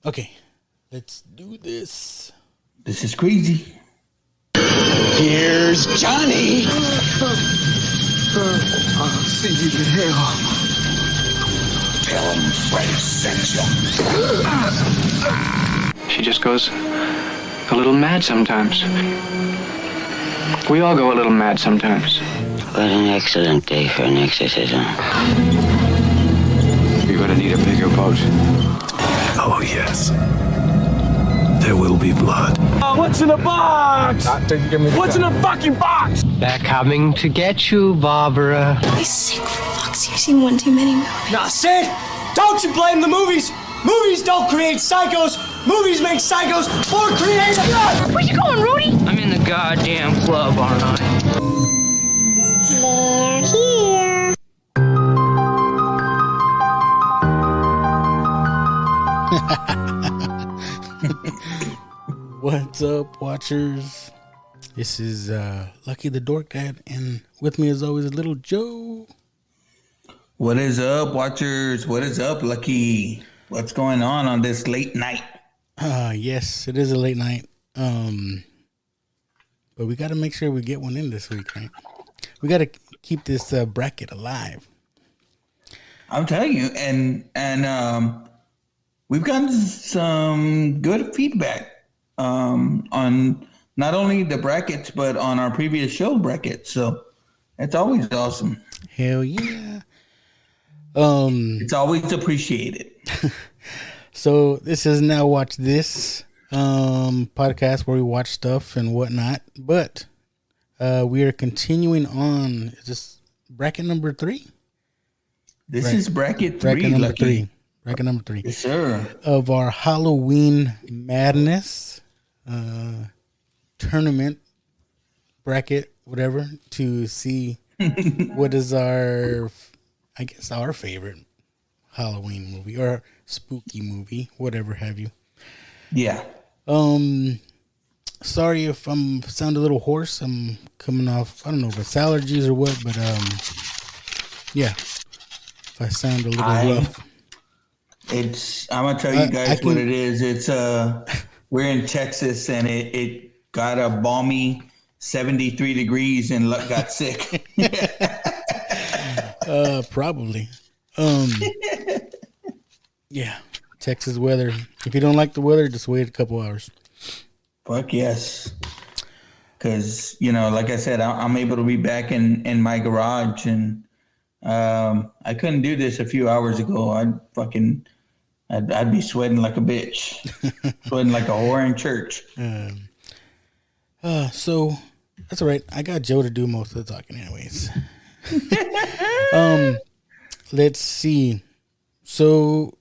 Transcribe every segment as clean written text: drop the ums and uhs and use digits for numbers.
Okay, let's do this. This is crazy. Here's Johnny. I'll see you in hell. Tell him Fred sent you. She just goes a little mad sometimes. We all go a little mad sometimes. What an excellent day for an exorcism. You're gonna need a bigger boat. Oh, yes. There will be blood. What's in the box? What's in the fucking box? They're coming to get you, Barbara. You sick fucks. You've seen one too many movies. Now, Sid, don't you blame the movies. Movies don't create psychos. Movies make psychos or create blood. Where you going, Rudy? I'm in the goddamn club, aren't I? They're here. What's up, watchers? This is Lucky the Dork Dad, and with me as always is Little Joe. What is up, watchers? What is up, Lucky? What's going on this late night? Yes, it is a late night. But we got to make sure we get one in this week, right? We got to keep this bracket alive. I'm telling you, and we've gotten some good feedback on not only the brackets but on our previous show brackets. So it's always awesome. Hell yeah! It's always appreciated. So this is Now Watch This podcast where we watch stuff and whatnot. But we are continuing on. Is this bracket number 3? This is bracket 3. Bracket number Lucky. 3. Bracket number 3. Yes, sir. Of our Halloween Madness tournament bracket, whatever, to see what is our favorite Halloween movie or spooky movie, whatever have you. Yeah. Sorry if I'm sound a little hoarse. I'm coming off, I don't know if it's allergies or what, but yeah. If I sound a little rough. I'm gonna tell you guys what it is. It's we're in Texas and it got a balmy 73 degrees and got sick. Probably. Yeah, Texas weather. If you don't like the weather, just wait a couple hours. Fuck yes. Because, like I said, I'm able to be back in my garage, and I couldn't do this a few hours ago. I'd be sweating like a bitch, sweating like a whore in church. So that's all right. I got Joe to do most of the talking anyways. Let's see. So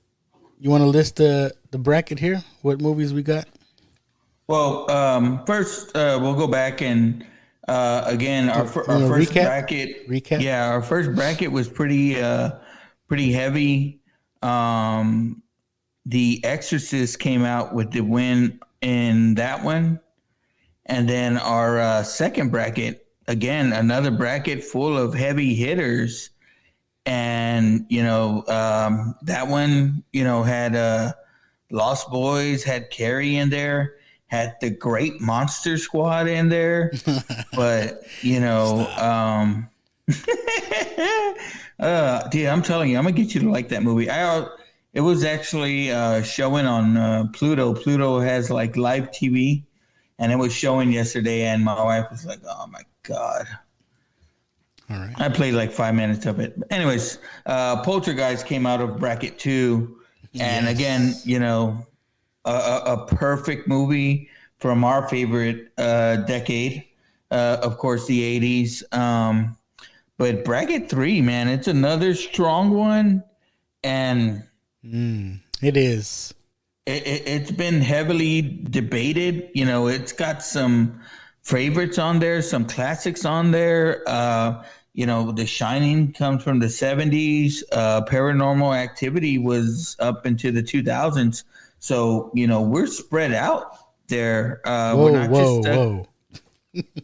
you want to list the bracket here? What movies we got? Well, first we'll go back and again our first bracket. Recap. Yeah, our first bracket was pretty heavy. The Exorcist came out with the win in that one, and then our second bracket, again another bracket full of heavy hitters, and that one had Lost Boys, had Carrie in there. Had the Great Monster Squad in there, but dude, I'm telling you, I'm gonna get you to like that movie. It was actually showing on Pluto. Pluto has like live TV, and it was showing yesterday. And my wife was like, "Oh my god!" All right, I played like 5 minutes of it. But anyways, Poltergeist came out of bracket 2, and again, a perfect movie from our favorite decade, of course, the 80s. But bracket 3, man, it's another strong one, and it is. It's been heavily debated. It's got some favorites on there, some classics on there. The Shining comes from the 70s. Paranormal Activity was up into the 2000s. So, we're spread out there. Whoa.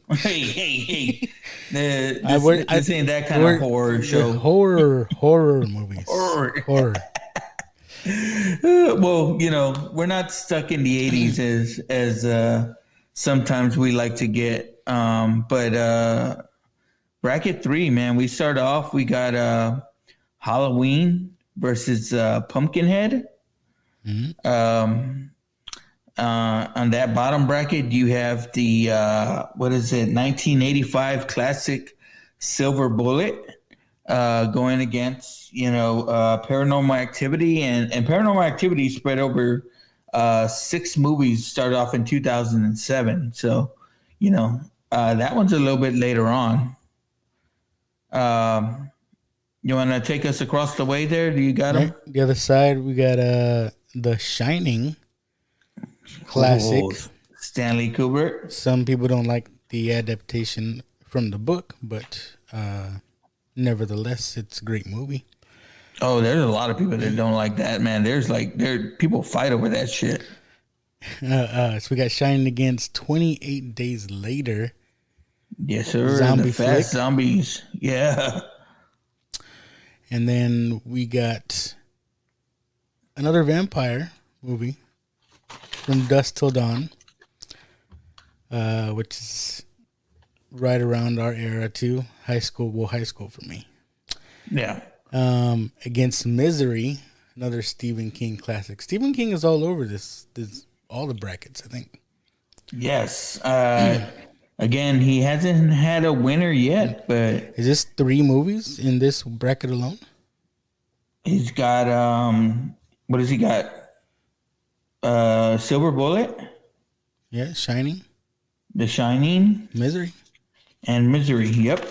Hey. This ain't that kind of horror show. Horror movies. Horror. Well, we're not stuck in the 80s as sometimes we like to get. But bracket 3, man, we start off. We got Halloween versus Pumpkinhead. On that bottom bracket, you have the 1985 classic Silver Bullet going against Paranormal Activity, and Paranormal Activity spread over 6 movies. Started off in 2007, so that one's a little bit later on. You want to take us across the way there? Do you got them? The other side, we got The Shining classic. Stanley Kubrick. Some people don't like the adaptation from the book, but nevertheless, it's a great movie. Oh, there's a lot of people that don't like that, man. People fight over that shit. So we got Shining against 28 Days Later. Yes, sir. Zombie the Fast Zombies. Yeah. And then we got another vampire movie, From Dusk Till Dawn, which is right around our era too. High school for me. Yeah. Against Misery, another Stephen King classic. Stephen King is all over this all the brackets, I think. Yes. Again, he hasn't had a winner yet, but is this 3 movies in this bracket alone? He's got what has he got? Silver Bullet. Yeah, Shining. The Shining. Misery. And Misery, yep.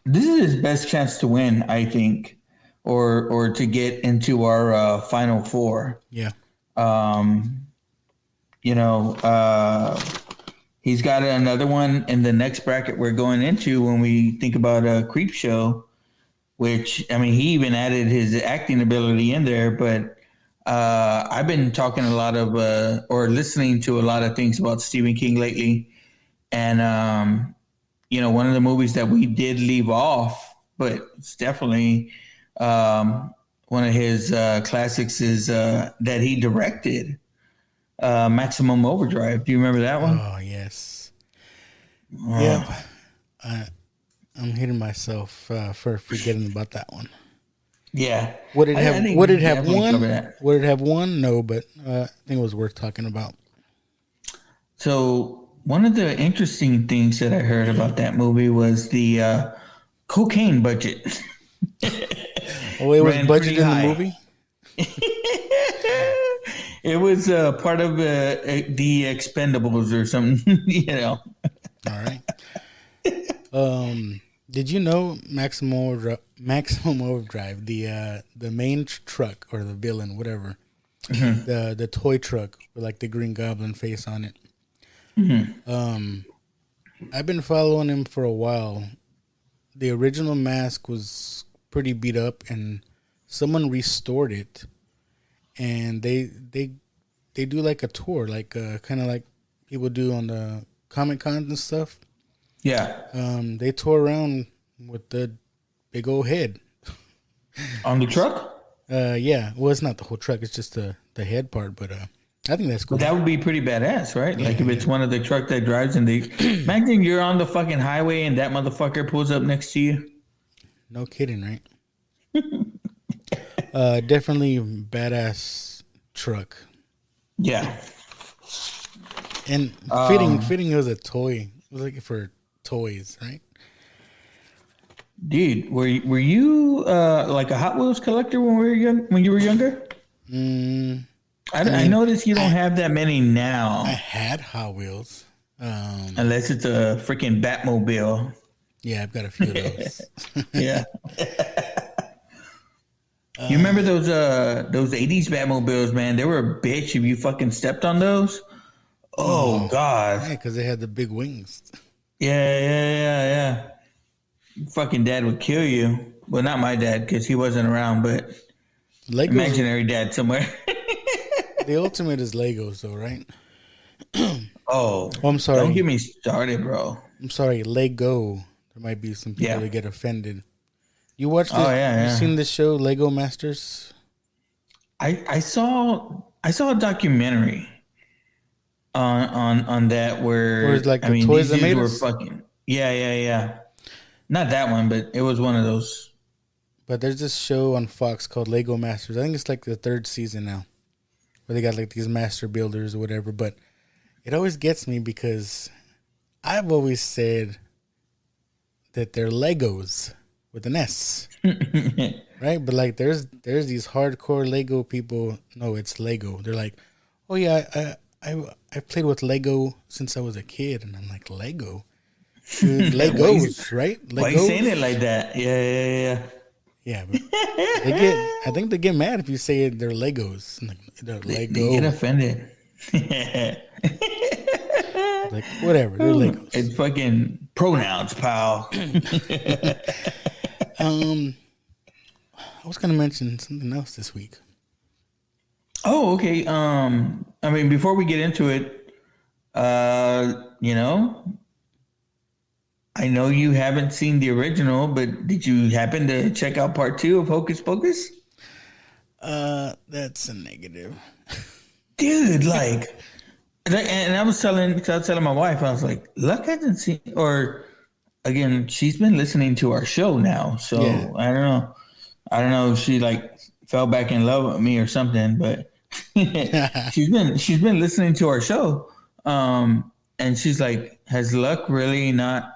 This is his best chance to win, I think, or to get into our final 4. Yeah. He's got another one in the next bracket we're going into when we think about Creep Show, which, I mean, he even added his acting ability in there, but I've been talking a lot of or listening to a lot of things about Stephen King lately. And, one of the movies that we did leave off, but it's definitely one of his classics is that he directed, Maximum Overdrive. Do you remember that one? Oh, yes. Yep. I'm hitting myself for forgetting about that one. Yeah. Would it have won? Would it have won? No, but I think it was worth talking about. So one of the interesting things that I heard about that movie was the cocaine budget. Oh, it was budgeted in the movie? It was part of the Expendables or something, All right. Did you know Maximum Overdrive, the main truck or the villain, whatever, the toy truck with like the Green Goblin face on it? Mm-hmm. I've been following him for a while. The original mask was pretty beat up, and someone restored it, and they do like a tour, like kind of like people do on the Comic Cons and stuff. Yeah. They tour around with the big old head on the truck. Yeah. Well, it's not the whole truck; it's just the head part, but I think that's cool. But that would be pretty badass, right? Yeah, like if it's one of the truck that drives and they imagine you're on the fucking highway and that motherfucker pulls up next to you. No kidding, right? Definitely badass truck. Yeah. And fitting was a toy. It was like for toys, right? Dude, were you like a Hot Wheels collector when you were younger? I noticed you don't have that many now. I had Hot Wheels. Unless it's a freaking Batmobile. Yeah, I've got a few of those. Yeah. You remember those 80s Batmobiles, man? They were a bitch if you fucking stepped on those. Oh, God. Yeah, because they had the big wings. Yeah. Fucking dad would kill you. Well, not my dad, because he wasn't around, but Legos, imaginary dad somewhere. The ultimate is Legos, though, right? Oh, I'm sorry. Don't get me started, bro. I'm sorry, Lego. There might be some people that get offended. You watched this? Oh, yeah. You seen this show, Lego Masters? I saw a documentary on that where it's like the toys that these made were us? fucking yeah. Not that one, but it was one of those. But there's this show on Fox called Lego Masters. I think it's like the 3rd season now, where they got like these master builders or whatever. But it always gets me because I've always said that they're Legos with an S, right? But like, there's these hardcore Lego people. No, it's Lego. They're like, oh yeah, I played with Lego since I was a kid, and I'm like, Lego, dude, Legos, right? Legos? Why you saying it like that? Yeah. Yeah, but I think they get mad if you say they're Legos. Like, they're Lego. They get offended. Like, whatever, they're Legos. It's fucking pronouns, pal. I was gonna mention something else this week. Oh, okay. Before we get into it, I know you haven't seen the original, but did you happen to check out part 2 of Hocus Pocus? That's a negative. Dude, like, and I was telling my wife, I was like, Luck hasn't seen, or again, she's been listening to our show now, so yeah. I don't know if she like fell back in love with me or something, but she's been listening to our show, and she's like, has Luck really not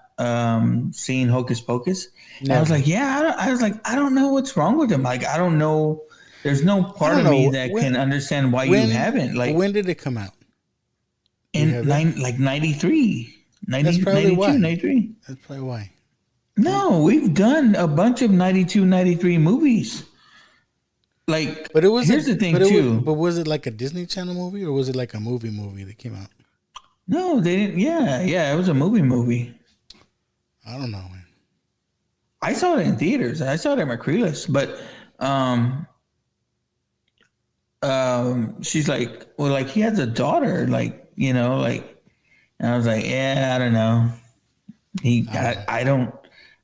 seen Hocus Pocus? No. I was like, yeah. I don't know what's wrong with him. Like, I don't know. There's no part of me that can understand why you haven't. Like, when did it come out? In 93. That's probably 92, why. 93. That's probably why. No, we've done a bunch of 92, 93 movies. Like, but here's the thing too. But was it like a Disney Channel movie, or was it like a movie that came out? No, they didn't. Yeah, it was a movie. I don't know, man. I saw it in theaters. I saw it at Macrelis, but she's like, well, like, he has a daughter, like, and I was like, yeah, I don't know.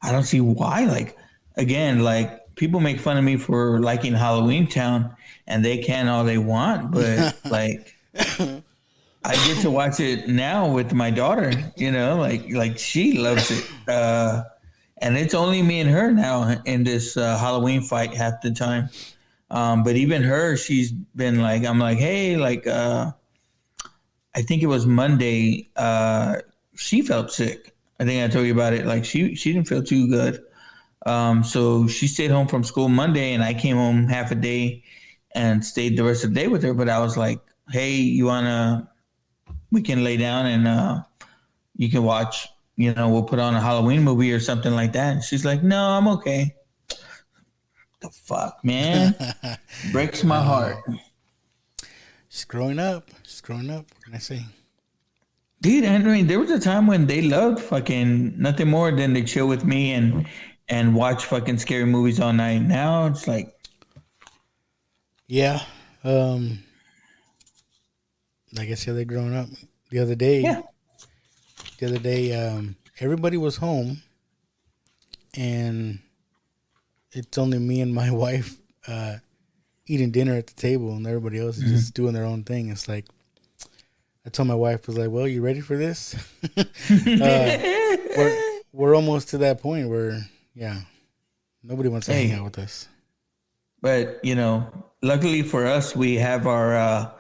I don't see why. Like, again, like, people make fun of me for liking Halloween Town, and they can all they want, but like, I get to watch it now with my daughter, like she loves it. And it's only me and her now in this Halloween fight half the time. But even her, she's been like, I'm like, hey, like, I think it was Monday, she felt sick. I think I told you about it. Like, she didn't feel too good. So she stayed home from school Monday, and I came home half a day and stayed the rest of the day with her. But I was like, hey, we can lay down and you can watch, we'll put on a Halloween movie or something like that. And she's like, no, I'm okay. The fuck, man? Breaks my heart. She's growing up. What can I say? Dude, there was a time when they loved fucking nothing more than to chill with me and watch fucking scary movies all night. Now it's like, yeah. Like I said, they're growing up. The other day, everybody was home, and it's only me and my wife eating dinner at the table, and everybody else is just doing their own thing. It's like, I told my wife, I was like, well, you ready for this? We're almost to that point where, nobody wants to hang out with us. But, luckily for us, we have our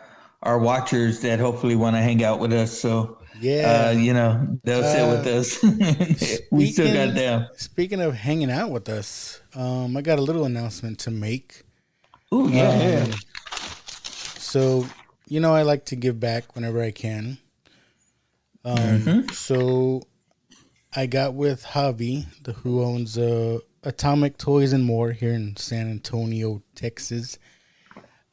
watchers that hopefully want to hang out with us. So, they'll sit with us. We still got them. Speaking of hanging out with us, I got a little announcement to make. Oh, yeah. So, I like to give back whenever I can. So I got with Javi, who owns Atomic Toys and More here in San Antonio, Texas.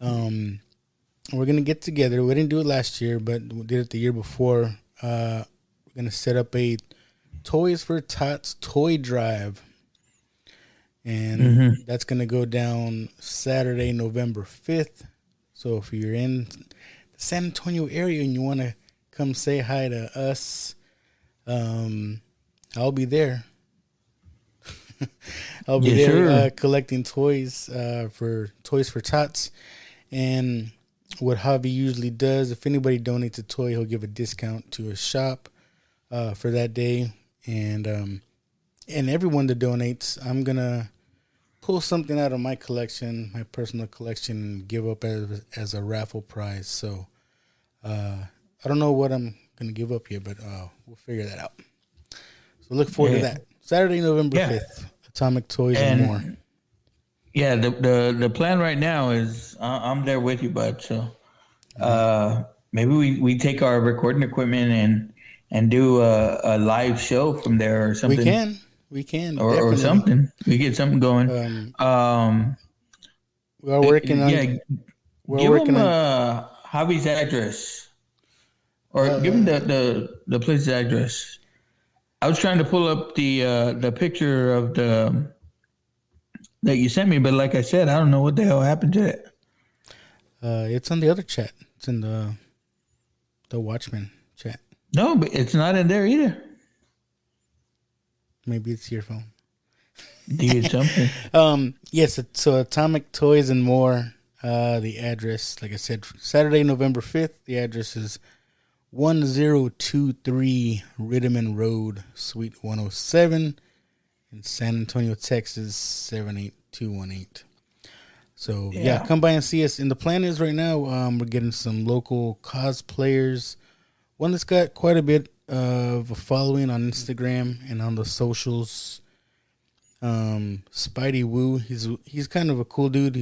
We're going to get together. We didn't do it last year, but we did it the year before. We're going to set up a Toys for Tots toy drive. And that's going to go down Saturday, November 5th. So if you're in the San Antonio area and you want to come say hi to us, I'll be there. I'll be there collecting toys for Toys for Tots. And what Javi usually does, if anybody donates a toy, he'll give a discount to his shop for that day. And everyone that donates, I'm going to pull something out of my collection, my personal collection, and give up as a raffle prize. So I don't know what I'm going to give up here, but we'll figure that out. So look forward to that. Saturday, November 5th, Atomic Toys and more. Yeah, the plan right now is I'm there with you, bud. So maybe we take our recording equipment and do a live show from there or something. We can, or something. We get something going. We are working on. Yeah, give him Javi's address, or give him the place's address. I was trying to pull up the picture of that you sent me, but like I said, I don't know what the hell happened to it. It's on the other chat. It's in the Watchmen chat. No, but it's not in there either. Maybe it's your phone. Did something. Yes, so Atomic Toys and More. The address, like I said, Saturday, November 5th. The address is 1023 Riddiman Road, Suite 107 in San Antonio, Texas, 78218. So, yeah, come by and see us. And the plan is right now, we're getting some local cosplayers. One that's got quite a bit of a following on Instagram and on the socials. Spidey Woo, he's kind of a cool dude.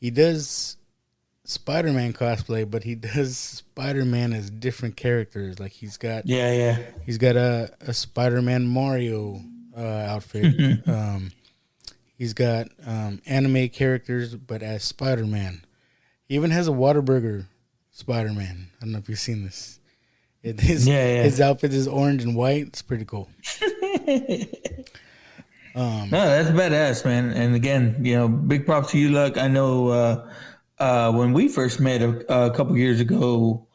He does Spider-Man cosplay, but he does Spider-Man as different characters. Like he's got he's got a Spider-Man Mario outfit. He's got anime characters, but as Spider-Man. He even has a Whataburger Spider-Man. I don't know if you've seen this. His outfit is orange and white. It's pretty cool. No, that's badass, man. And again, big props to you, Luck. I know when we first met a couple years ago,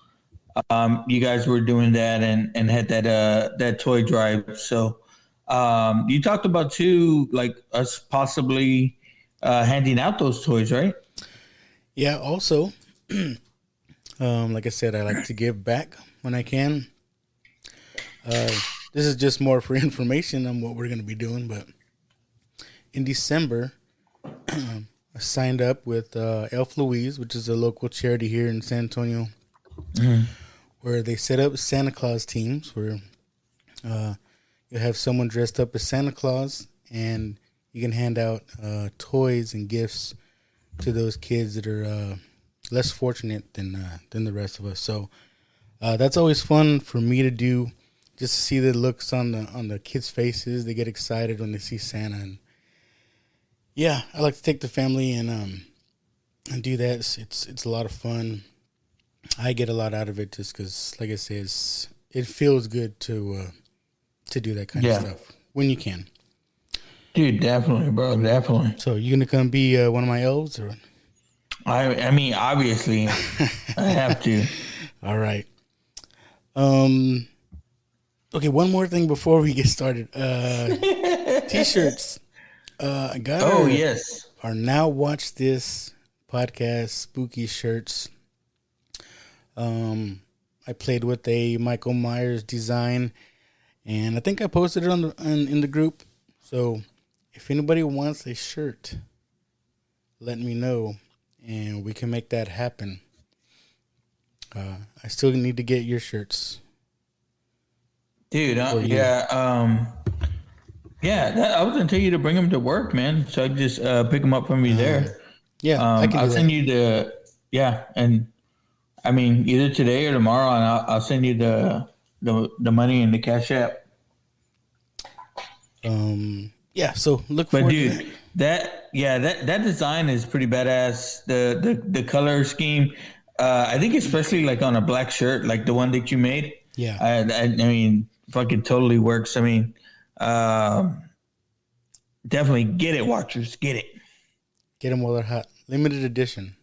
you guys were doing that and had that toy drive. So you talked about too, like us possibly handing out those toys, right? Yeah. Also, like I said, I like to give back when I can. This is just more for information on what we're going to be doing, but in December, I signed up with Elf Louise, which is a local charity here in San Antonio, where they set up Santa Claus teams where you have someone dressed up as Santa Claus, and you can hand out toys and gifts to those kids that are less fortunate than the rest of us. So that's always fun for me to do, just to see the looks on the kids' faces. They get excited when they see Santa, and yeah, I like to take the family and do that. It's a lot of fun. I get a lot out of it just because, like I said, it feels good to do that kind of stuff when you can. Dude, definitely, bro, definitely. So you gonna come be one of my elves, or? I mean, obviously, I have to. All right. Okay, one more thing before we get started. T-shirts. I got our Now Watch This podcast spooky shirts. I played with a Michael Myers design, and I think I posted it in the group. So if anybody wants a shirt, let me know, and we can make that happen. I still need to get your shirts. Dude, I was going to tell you to bring them to work, man. So I can just pick them up from you there. Yeah, I'll send you and I mean, either today or tomorrow, and I'll send you the money in the Cash App. So look forward. But dude, that design is pretty badass. The color scheme, I think especially like on a black shirt, like the one that you made. Yeah, I mean, fucking totally works. I mean, definitely get it, watchers, get it. Get them while they're hot. Limited edition.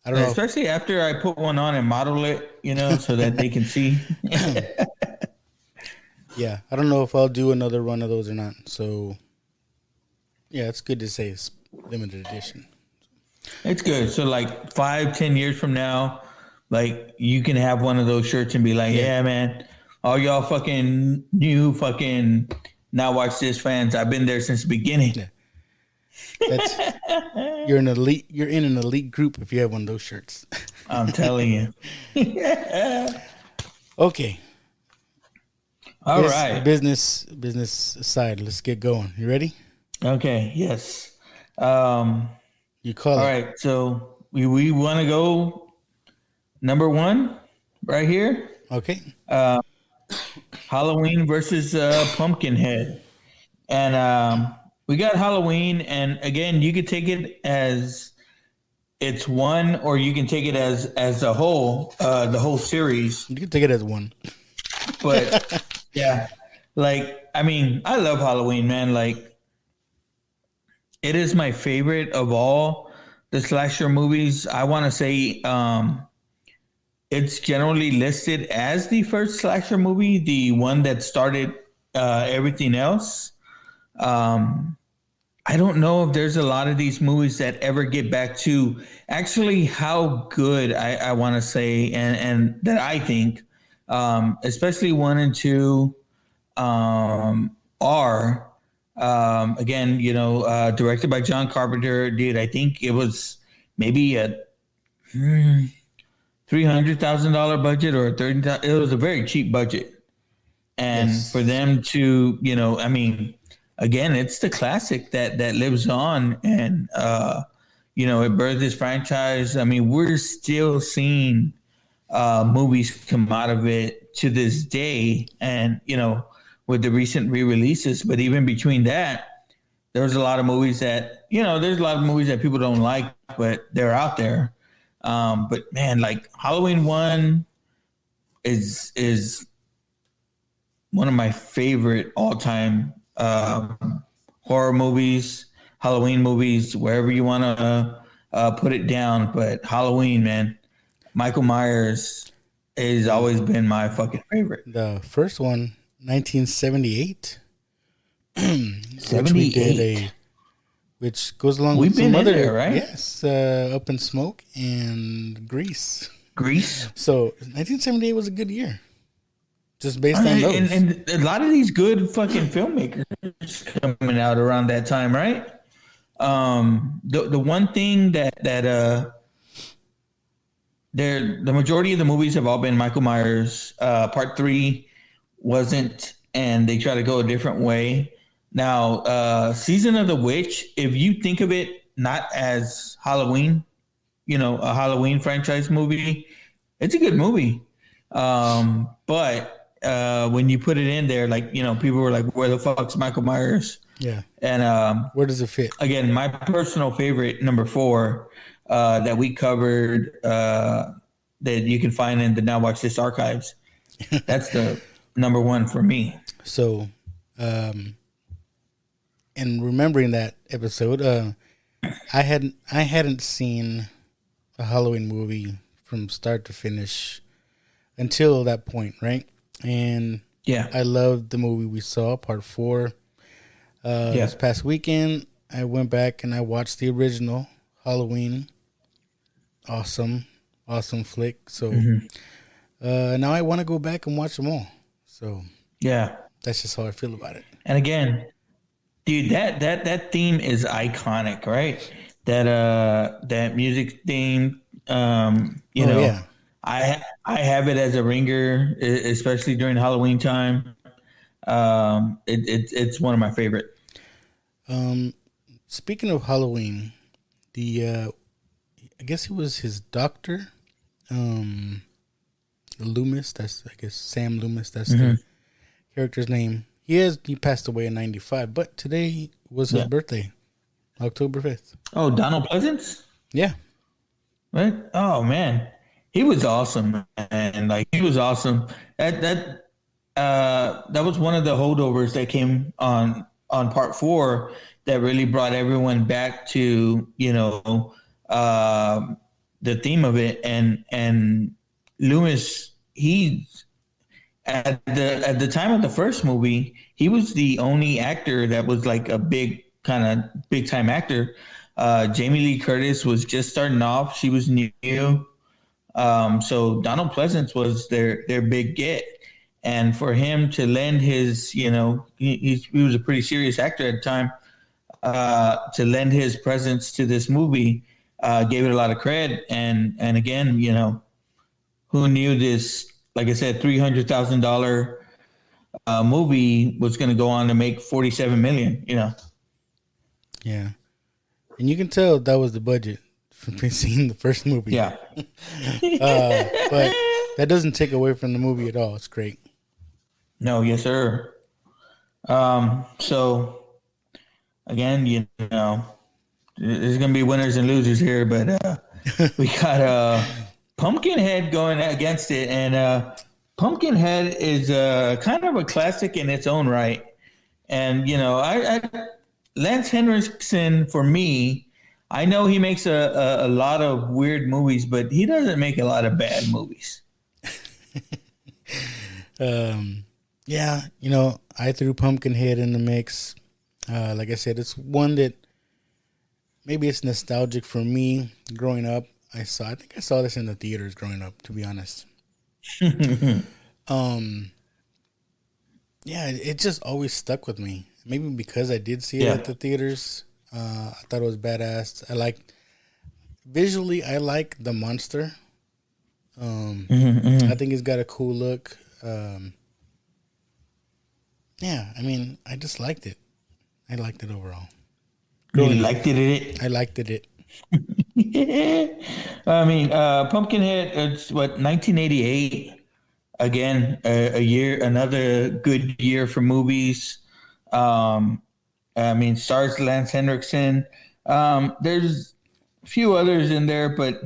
I don't know. Especially after I put one on and model it, so that they can see. Yeah, I don't know if I'll do another one of those or not. So, yeah, it's good to say it's limited edition. It's good. So like 5-10 years from now, like you can have one of those shirts and be like, yeah man, all y'all fucking new fucking Now Watch This fans, I've been there since the beginning. Yeah. That's, you're in an elite group if you have one of those shirts. I'm telling you. Okay. All right. Business side. Let's get going. You ready? Okay. Yes. You call all it. Right. So we want to go number one right here. Okay. Halloween versus Pumpkinhead. And we got Halloween. And again, you could take it as it's one, or you can take it as a whole, the whole series. You can take it as one. But yeah, like, I mean, I love Halloween, man. Like, it is my favorite of all the slasher movies. I want to say it's generally listed as the first slasher movie, the one that started everything else. I don't know if there's a lot of these movies that ever get back to actually how good I want to say and that I think, especially 1 and 2 are. Again, you know, directed by John Carpenter. Dude, I think it was maybe a $300,000 budget or $30,000. It was a very cheap budget, and for them to, you know, I mean, again, it's the classic that lives on, and you know, it birthed this franchise. I mean, we're still seeing movies come out of it to this day, and you know, with the recent re-releases. But even between that, there's a lot of movies that, you know, there's a lot of movies that people don't like, but they're out there. But man, like Halloween 1 is one of my favorite all-time horror movies, Halloween movies, wherever you want to put it down. But Halloween, man, Michael Myers has always been my fucking favorite. The first one, 1978. 78. Which goes along We've with been some in other, there, right? Yes, Up in Smoke and Grease. So 1978 was a good year, just based on those. And a lot of these good fucking filmmakers coming out around that time, right? The one thing that the majority of the movies have all been Michael Myers. Part 3 wasn't, and they try to go a different way. Now, Season of the Witch, if you think of it not as Halloween, you know, a Halloween franchise movie, it's a good movie. But when you put it in there, like, you know, people were like, where the fuck's Michael Myers? Yeah. And where does it fit? Again, my personal favorite, number 4, that we covered, that you can find in the Now Watch This archives. That's the number 1 for me. So, and remembering that episode, I hadn't seen a Halloween movie from start to finish until that point, right? And yeah, I loved the movie we saw, Part 4. This past weekend, I went back and I watched the original Halloween. Awesome flick. So now I want to go back and watch them all. So yeah, that's just how I feel about it. And again, dude, that theme is iconic, right? That music theme, you know. Yeah. I have it as a ringer, especially during Halloween time. It's one of my favorite. Speaking of Halloween, I guess it was his doctor, Loomis. That's, I guess, Sam Loomis. That's the character's name. He passed away in 95, but today was his birthday, October 5th. Oh, Donald Pleasance? Yeah. Right? Oh man, he was awesome, and like he was awesome. That was one of the holdovers that came on Part 4 that really brought everyone back to, you know, the theme of it. And Loomis, he's at the time of the first movie, he was the only actor that was like a big time actor. Jamie Lee Curtis was just starting off. She was new. So Donald Pleasance was their big get. And for him to lend his, he was a pretty serious actor at the time, to lend his presence to this movie, gave it a lot of cred. And again, who knew this, like I said, $300,000 movie was going to go on to make $47 million, Yeah. And you can tell that was the budget from seeing the first movie. Yeah. But that doesn't take away from the movie at all. It's great. No, yes, sir. So, again, there's going to be winners and losers here, but we got Pumpkinhead going against it. And Pumpkinhead is kind of a classic in its own right. And, Lance Henriksen, for me, I know he makes a lot of weird movies, but he doesn't make a lot of bad movies. Yeah, I threw Pumpkinhead in the mix. Like I said, it's one that maybe it's nostalgic for me growing up. I think I saw this in the theaters growing up, to be honest. Yeah, it just always stuck with me. Maybe because I did see it at the theaters. I thought it was badass. Visually, I like the monster. I think it's got a cool look. Yeah, I just liked it. I liked it overall. You liked it? I liked it. Pumpkinhead, it's 1988. Again, another good year for movies. Stars Lance Henriksen. There's a few others in there, but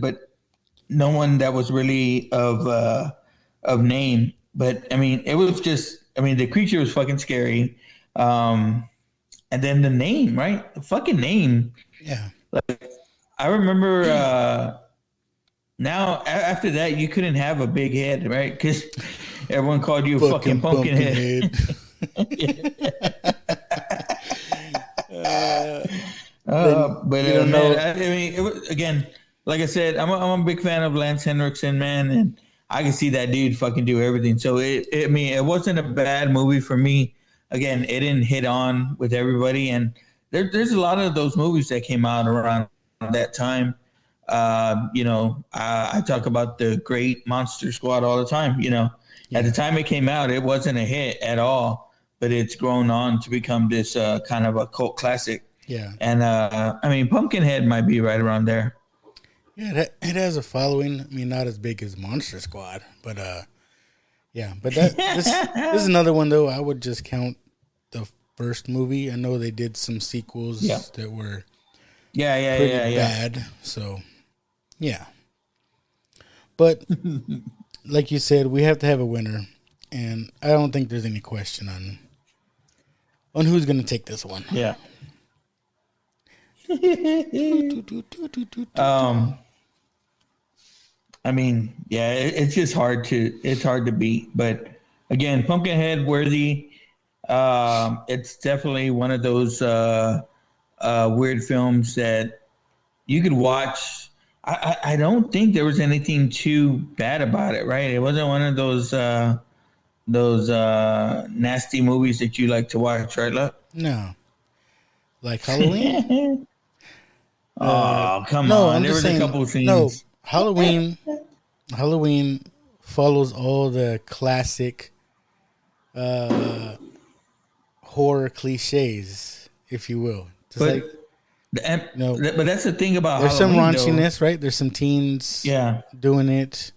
no one that was really of name. But it was just. The creature was fucking scary. And then the name, right? The fucking name. Yeah. I remember now after that, you couldn't have a big head, right? Because everyone called you a fucking Pumpkinhead. It was, again, like I said, I'm a big fan of Lance Henriksen, man. And I can see that dude fucking do everything. So it wasn't a bad movie for me. Again, it didn't hit on with everybody, and there's a lot of those movies that came out around that time. I talk about the Great Monster Squad all the time. At the time it came out, it wasn't a hit at all, but it's grown on to become this kind of a cult classic. Yeah, and Pumpkinhead might be right around there. Yeah, it has a following. Not as big as Monster Squad, but yeah. But this is another one though. I would just count the first movie. I know they did some sequels that were pretty bad. So yeah, but like you said, we have to have a winner, and I don't think there's any question on who's going to take this one. Yeah. It's just hard to beat. But again, Pumpkinhead worthy. It's definitely one of those weird films that you could watch. I don't think there was anything too bad about it, right? It wasn't one of those nasty movies that you like to watch, right, Luck? No. Like Halloween? Come on. There was a couple of scenes. No, Halloween follows all the classic horror cliches, if you will. But that's the thing about there's Halloween, some raunchiness, right? There's some teens doing it.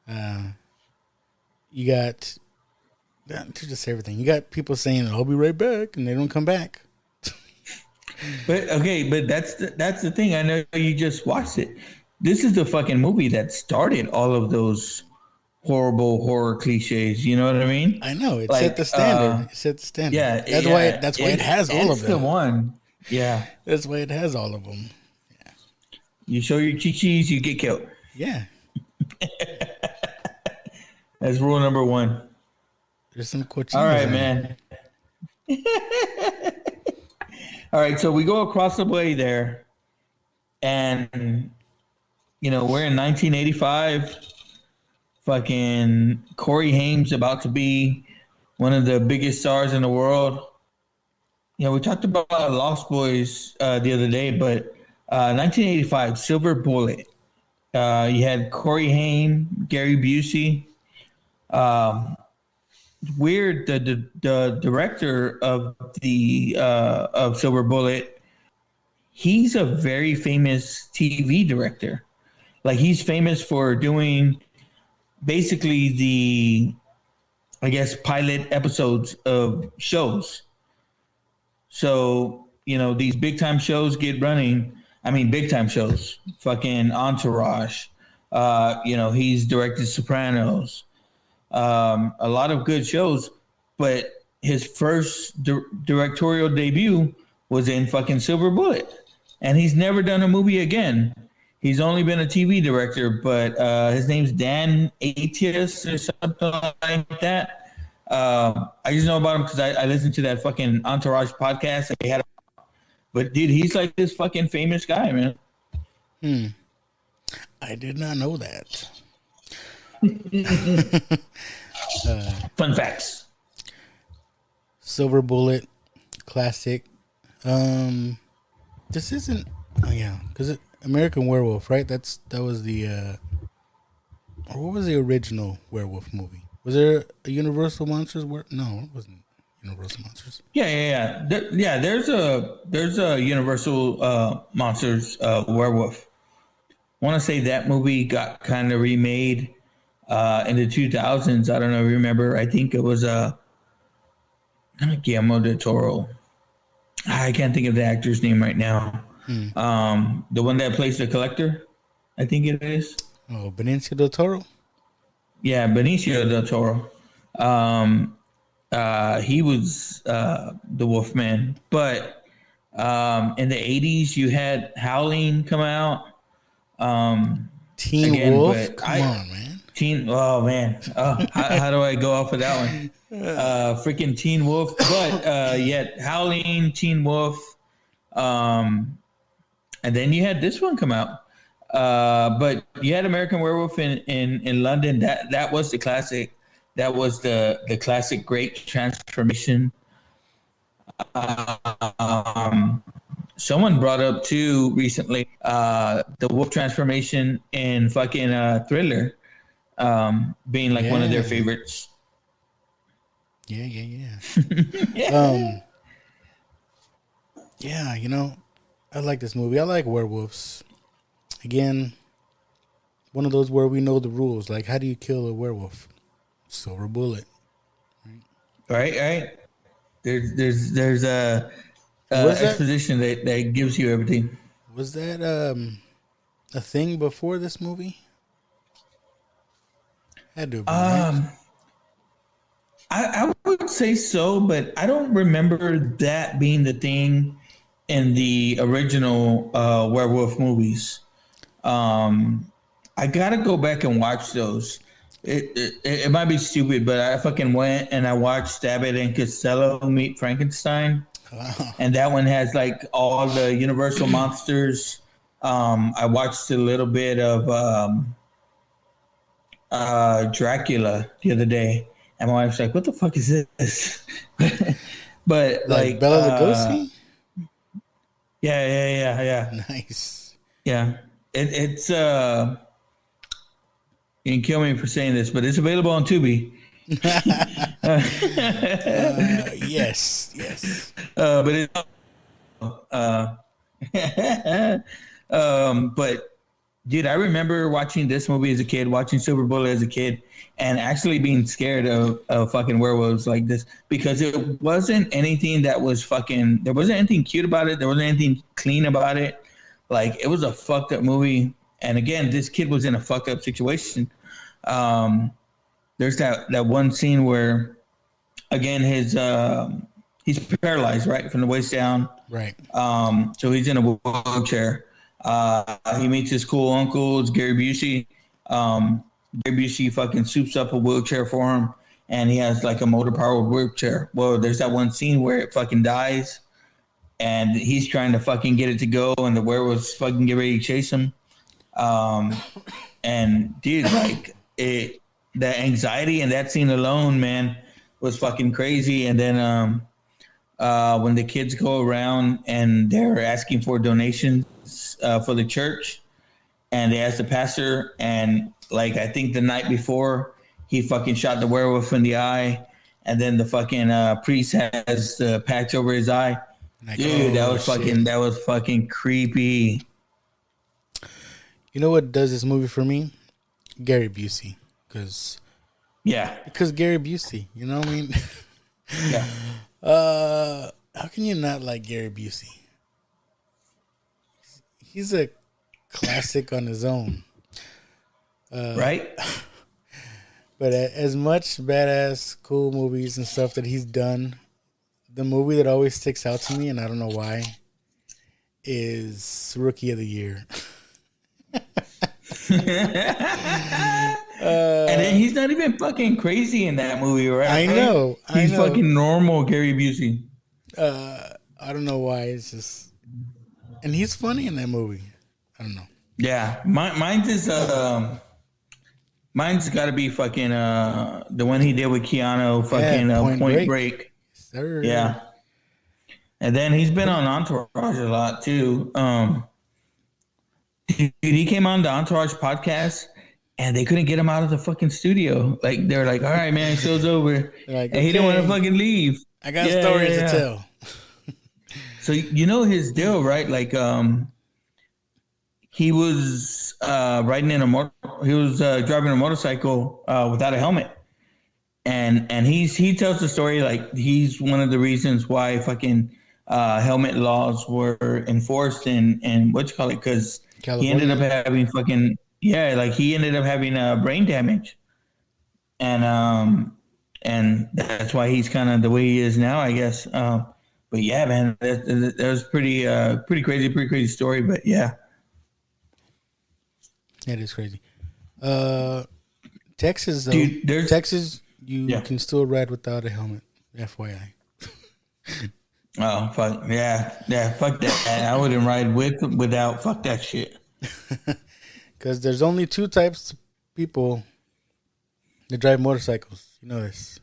You got to just everything. You got people saying, "I'll be right back," and they don't come back. But that's the thing. I know you just watched it. This is the fucking movie that started all of those horrible horror cliches. You know what I mean? I know. It set the standard. Yeah. That's why it has all of them. It's the one. Yeah. That's why it has all of them. Yeah. You show your cheese, you get killed. Yeah. That's rule number 1. There's some cochinos. All right, man. All right, so we go across the way there. And we're in 1985. Fucking Corey Haim's about to be one of the biggest stars in the world. We talked about Lost Boys the other day, but 1985, Silver Bullet. You had Corey Haim, Gary Busey. Weird, the director of of Silver Bullet, he's a very famous TV director. Like, he's famous for doing basically the, I guess, pilot episodes of shows. So, these big time shows get running. I mean, big time shows, fucking Entourage. He's directed Sopranos. A lot of good shows, but his first directorial debut was in fucking Silver Bullet. And he's never done a movie again. He's only been a TV director, but his name's Dan Atius or something like that. I just know about him because I listened to that fucking Entourage podcast. But dude, he's like this fucking famous guy, man. I did not know that. Fun facts. Silver Bullet, classic. This isn't. Oh yeah, because American Werewolf, right? That was the. Or what was the original werewolf movie? Was there a Universal Monsters? No, it wasn't Universal Monsters. Yeah. There's a Universal Monsters werewolf. I want to say that movie got kind of remade in the 2000s. I don't know. Remember? I think it was Guillermo del Toro. I can't think of the actor's name right now. The one that plays the collector, I think it is. Oh, Benicio del Toro? Yeah, Benicio del Toro. He was the Wolfman. But in the 80s, you had Howling come out. Teen Wolf? Come on, man. Oh, man. How do I go off of that one? Freaking Teen Wolf. But yet Howling, Teen Wolf. And then you had this one come out. But you had American Werewolf in London. That was the classic. That was the classic Great Transformation. Someone brought up too recently the wolf transformation in fucking Thriller, being like one of their favorites. Yeah. Yeah, I like this movie. I like werewolves. Again, one of those where we know the rules. Like, how do you kill a werewolf? Silver bullet. Right. There's a exposition that gives you everything. Was that a thing before this movie? Had to have been, right? I would say so, but I don't remember that being the thing in the original werewolf movies. I gotta go back and watch those. It might be stupid, but I fucking went and I watched Abbott and Costello Meet Frankenstein. And that one has like all the Universal monsters. I watched a little bit of Dracula the other day, and my wife's like, "What the fuck is this?" But like Bela Lugosi. Yeah. Nice. Yeah, it's you can kill me for saying this, but it's available on Tubi. Yes. But but dude, I remember watching this movie as a kid, watching Silver Bullet as a kid, and actually being scared of fucking werewolves like this, because it wasn't anything that was fucking. There wasn't anything cute about it. There wasn't anything clean about it. Like, it was a fucked up movie. And again, this kid was in a fucked up situation. There's that one scene where, again, he's paralyzed, right, from the waist down. Right. So he's in a wheelchair. He meets his cool uncle, it's Gary Busey. Gary Busey fucking soups up a wheelchair for him, and he has like a motor-powered wheelchair. Well, there's that one scene where it fucking dies, and he's trying to fucking get it to go, and the werewolves fucking get ready to chase him. And dude, like the anxiety in that scene alone, man, was fucking crazy. And then when the kids go around and they're asking for donations for the church, and they ask the pastor, and like I think the night before he fucking shot the werewolf in the eye, and then the fucking priest has the patch over his eye. Like, dude, that was fucking creepy. You know what does this movie for me? Gary Busey, because Gary Busey. You know what I mean? Yeah. How can you not like Gary Busey? He's a classic on his own, right? But as much badass, cool movies and stuff that he's done, the movie that always sticks out to me, and I don't know why, is Rookie of the Year. And then he's not even fucking crazy in that movie, right? I know. He's fucking normal Gary Busey. I don't know why. It's just, and he's funny in that movie. I don't know. Yeah, mine's got to be fucking the one he did with Keanu, fucking Point Break. Sir. Yeah, and then he's been on Entourage a lot too. Dude, he came on the Entourage podcast, and they couldn't get him out of the fucking studio. Like they're like, "All right, man, show's over," like, and he didn't want to fucking leave. I got stories to tell. So you know his deal, right? Like, he was driving a motorcycle without a helmet, and he tells the story like he's one of the reasons why fucking helmet laws were enforced and what you call it, because he ended up having brain damage, and that's why he's kind of the way he is now, I guess. But yeah, man, that was pretty crazy story. But yeah, it is crazy. Texas, though, dude, Texas, you can still ride without a helmet. FYI. Oh fuck yeah, fuck that. I wouldn't ride without. Fuck that shit. Because there's only two types of people that drive motorcycles. You know this.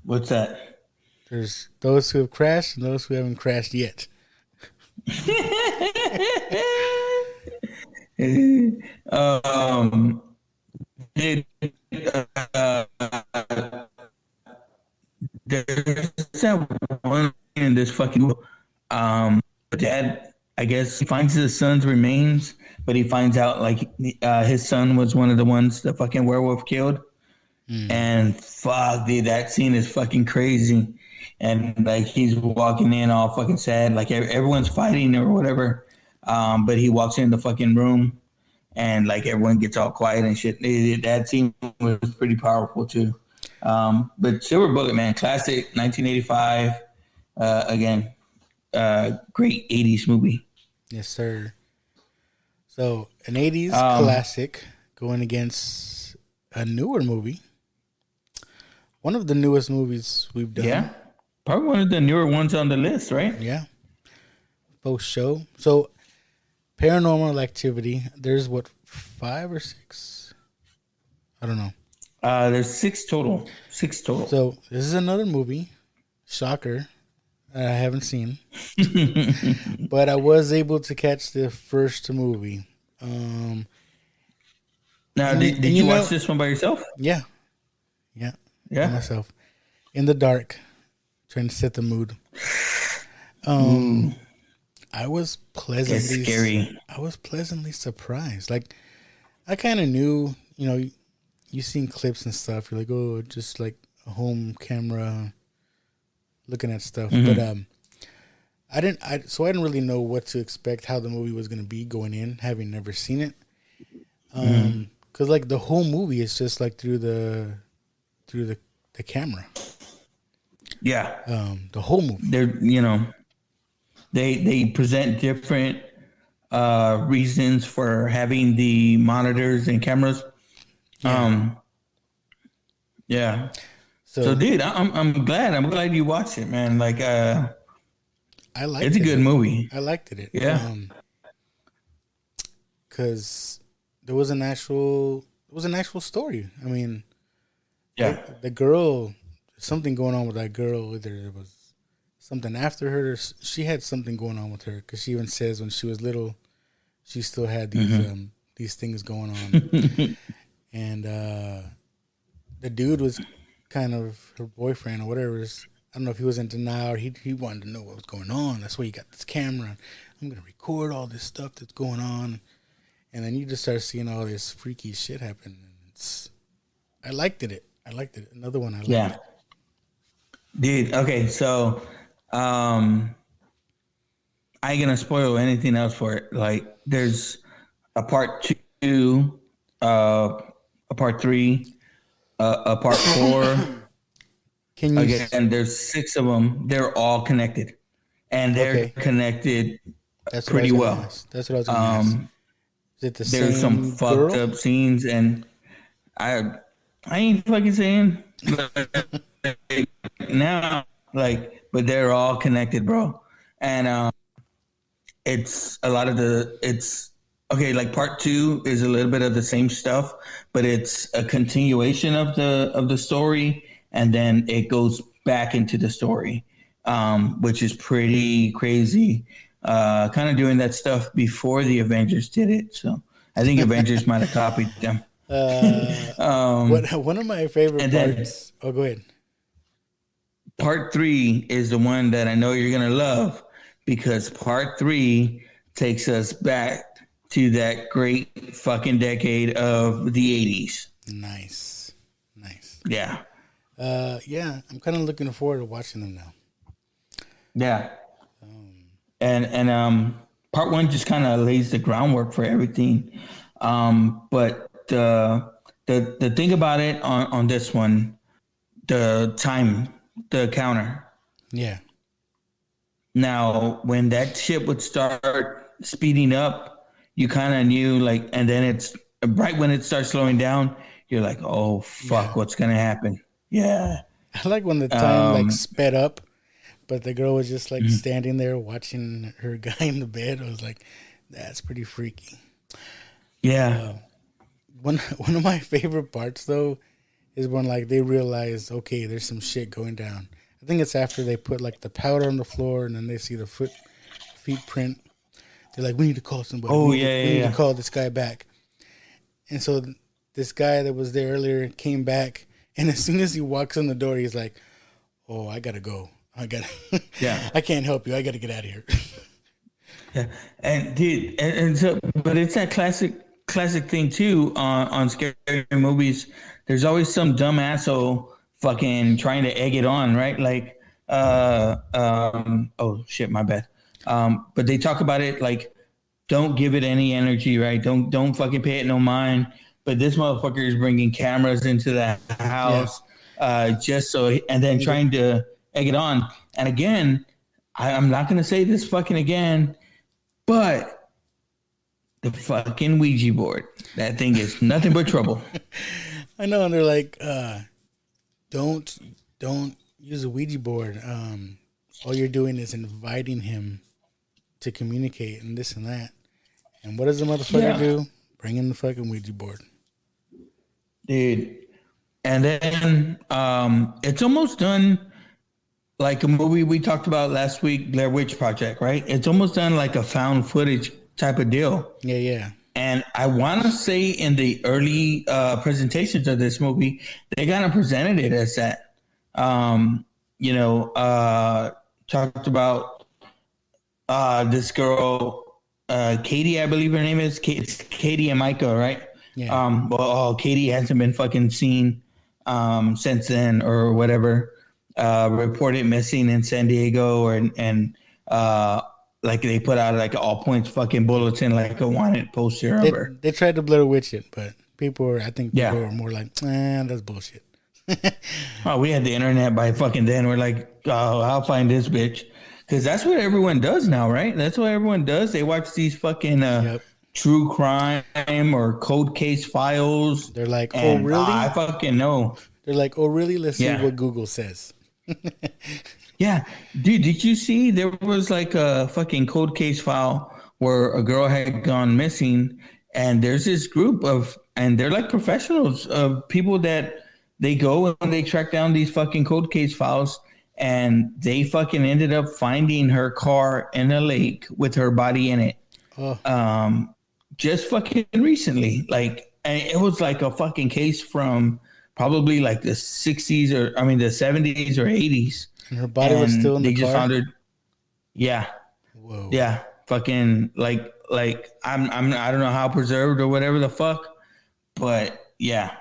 What's that? There's those who have crashed and those who haven't crashed yet. There's that one in this fucking dad, I guess, he finds his son's remains, but he finds out like his son was one of the ones the fucking werewolf killed. And fuck, dude, that scene is fucking crazy. And like he's walking in all fucking sad, like everyone's fighting or whatever. But he walks in the fucking room, and like everyone gets all quiet and shit. That scene was pretty powerful too. But Silver Bullet, man, classic, 1985. Again, great 80s movie. Yes, sir. So an 80s classic going against a newer movie. One of the newest movies we've done. Yeah. Probably one of the newer ones on the list, right? Yeah. Post show. So Paranormal Activity. There's what, 5 or 6? I don't know. There's 6 total. 6 total. So this is another movie. Shocker. I haven't seen. But I was able to catch the first movie. Now, did you watch this one by yourself? Yeah. By myself. In the dark. Trying to set the mood. I was pleasantly scary. I was pleasantly surprised. Like, I kind of knew, you've seen clips and stuff. You're like, oh, just like a home camera looking at stuff. But I didn't really know what to expect, how the movie was going to be going in, having never seen it. Because like the whole movie is just like through the camera. Yeah. The whole movie. They're they present different reasons for having the monitors and cameras. So dude, I'm glad you watched it, man. Like, I I liked it's a good movie. I liked it. Yeah. Because there was an actual story. I mean, Yeah. the girl, something going on with that girl. Either it was something after her, or she had something going on with her. Because she even says when she was little, she still had these things going on. And the dude was kind of her boyfriend or whatever. I don't know if he was in denial or he wanted to know what was going on. That's why he got this camera. I'm going to record all this stuff that's going on. And then you just start seeing all this freaky shit happen. I liked it. Another one I liked. Yeah. Dude, okay, so I ain't gonna spoil anything else for it. Like, there's a part 2, a part 3, a part 4. Can you Again, there's 6 of them. They're all connected, and they're connected pretty well. That's what I was going to ask. Is it the There's same some fucked up scenes, and I ain't fucking saying now, like, but they're all connected, bro. And it's a lot of it's okay. Like part 2 is a little bit of the same stuff, but it's a continuation of the story, and then it goes back into the story, which is pretty crazy. Kind of doing that stuff before the Avengers did it. So I think Avengers might have copied them. One of my favorite parts. Go ahead. Part 3 is the one that I know you're going to love, because part 3 takes us back to that great fucking decade of the 80s. Nice. Yeah. Yeah, I'm kind of looking forward to watching them now. Yeah. And part 1 just kind of lays the groundwork for everything. But the thing about it on this one, the counter. Yeah. Now, when that ship would start speeding up, you kind of knew, like, and then it's right when it starts slowing down, you're like, oh fuck, what's gonna happen? Yeah. I like when the time like sped up, but the girl was just like standing there watching her guy in the bed. I was like, that's pretty freaky. Yeah. One of my favorite parts though is when like they realize, okay, there's some shit going down. I think it's after they put like the powder on the floor and then they see the feet print. They're like, we need to call somebody. Oh, we need to call this guy back. And so this guy that was there earlier came back, and as soon as he walks in the door, he's like, oh, I gotta go. I can't help you. I gotta get out of here. Yeah. And dude, and so, but it's that classic thing too on scary movies. There's always some dumb asshole fucking trying to egg it on, right? Like, oh shit, my bad. But they talk about it like, don't give it any energy, right? Don't fucking pay it no mind. But this motherfucker is bringing cameras into the house, just so, and then trying to egg it on. And again, I'm not gonna say this fucking again, but the fucking Ouija board, that thing is nothing but trouble. I know, and they're like, don't use a Ouija board. All you're doing is inviting him to communicate and this and that. And what does the motherfucker do? Bring in the fucking Ouija board. Dude. And then it's almost done like a movie we talked about last week, Blair Witch Project, right? It's almost done like a found footage type of deal. Yeah. And I want to say in the early presentations of this movie, they kind of presented it as that. Talked about this girl, Katie, I believe her name is. It's Katie and Micah, right? Yeah. Katie hasn't been fucking seen since then or whatever. Reported missing in San Diego, and like they put out like all points fucking bulletin, like a wanted poster. They tried to Blair Witch it, but people were more like, that's bullshit. Oh, we had the internet by fucking then. We're like, oh, I'll find this bitch. Because that's what everyone does now, right? That's what everyone does. They watch these fucking true crime or cold case files. They're like, oh, really? I fucking know. They're like, oh, really? Let's see what Google says. Yeah, dude, did you see there was like a fucking cold case file where a girl had gone missing, and there's this group and they're like professionals of people that they go and they track down these fucking cold case files, and they fucking ended up finding her car in a lake with her body in it. Just fucking recently, like, and it was like a fucking case from probably like the 60s the 70s or 80s. And her body was still in the car? They just found her. Yeah. Whoa. Yeah. Fucking like I don't know how preserved or whatever the fuck, but yeah.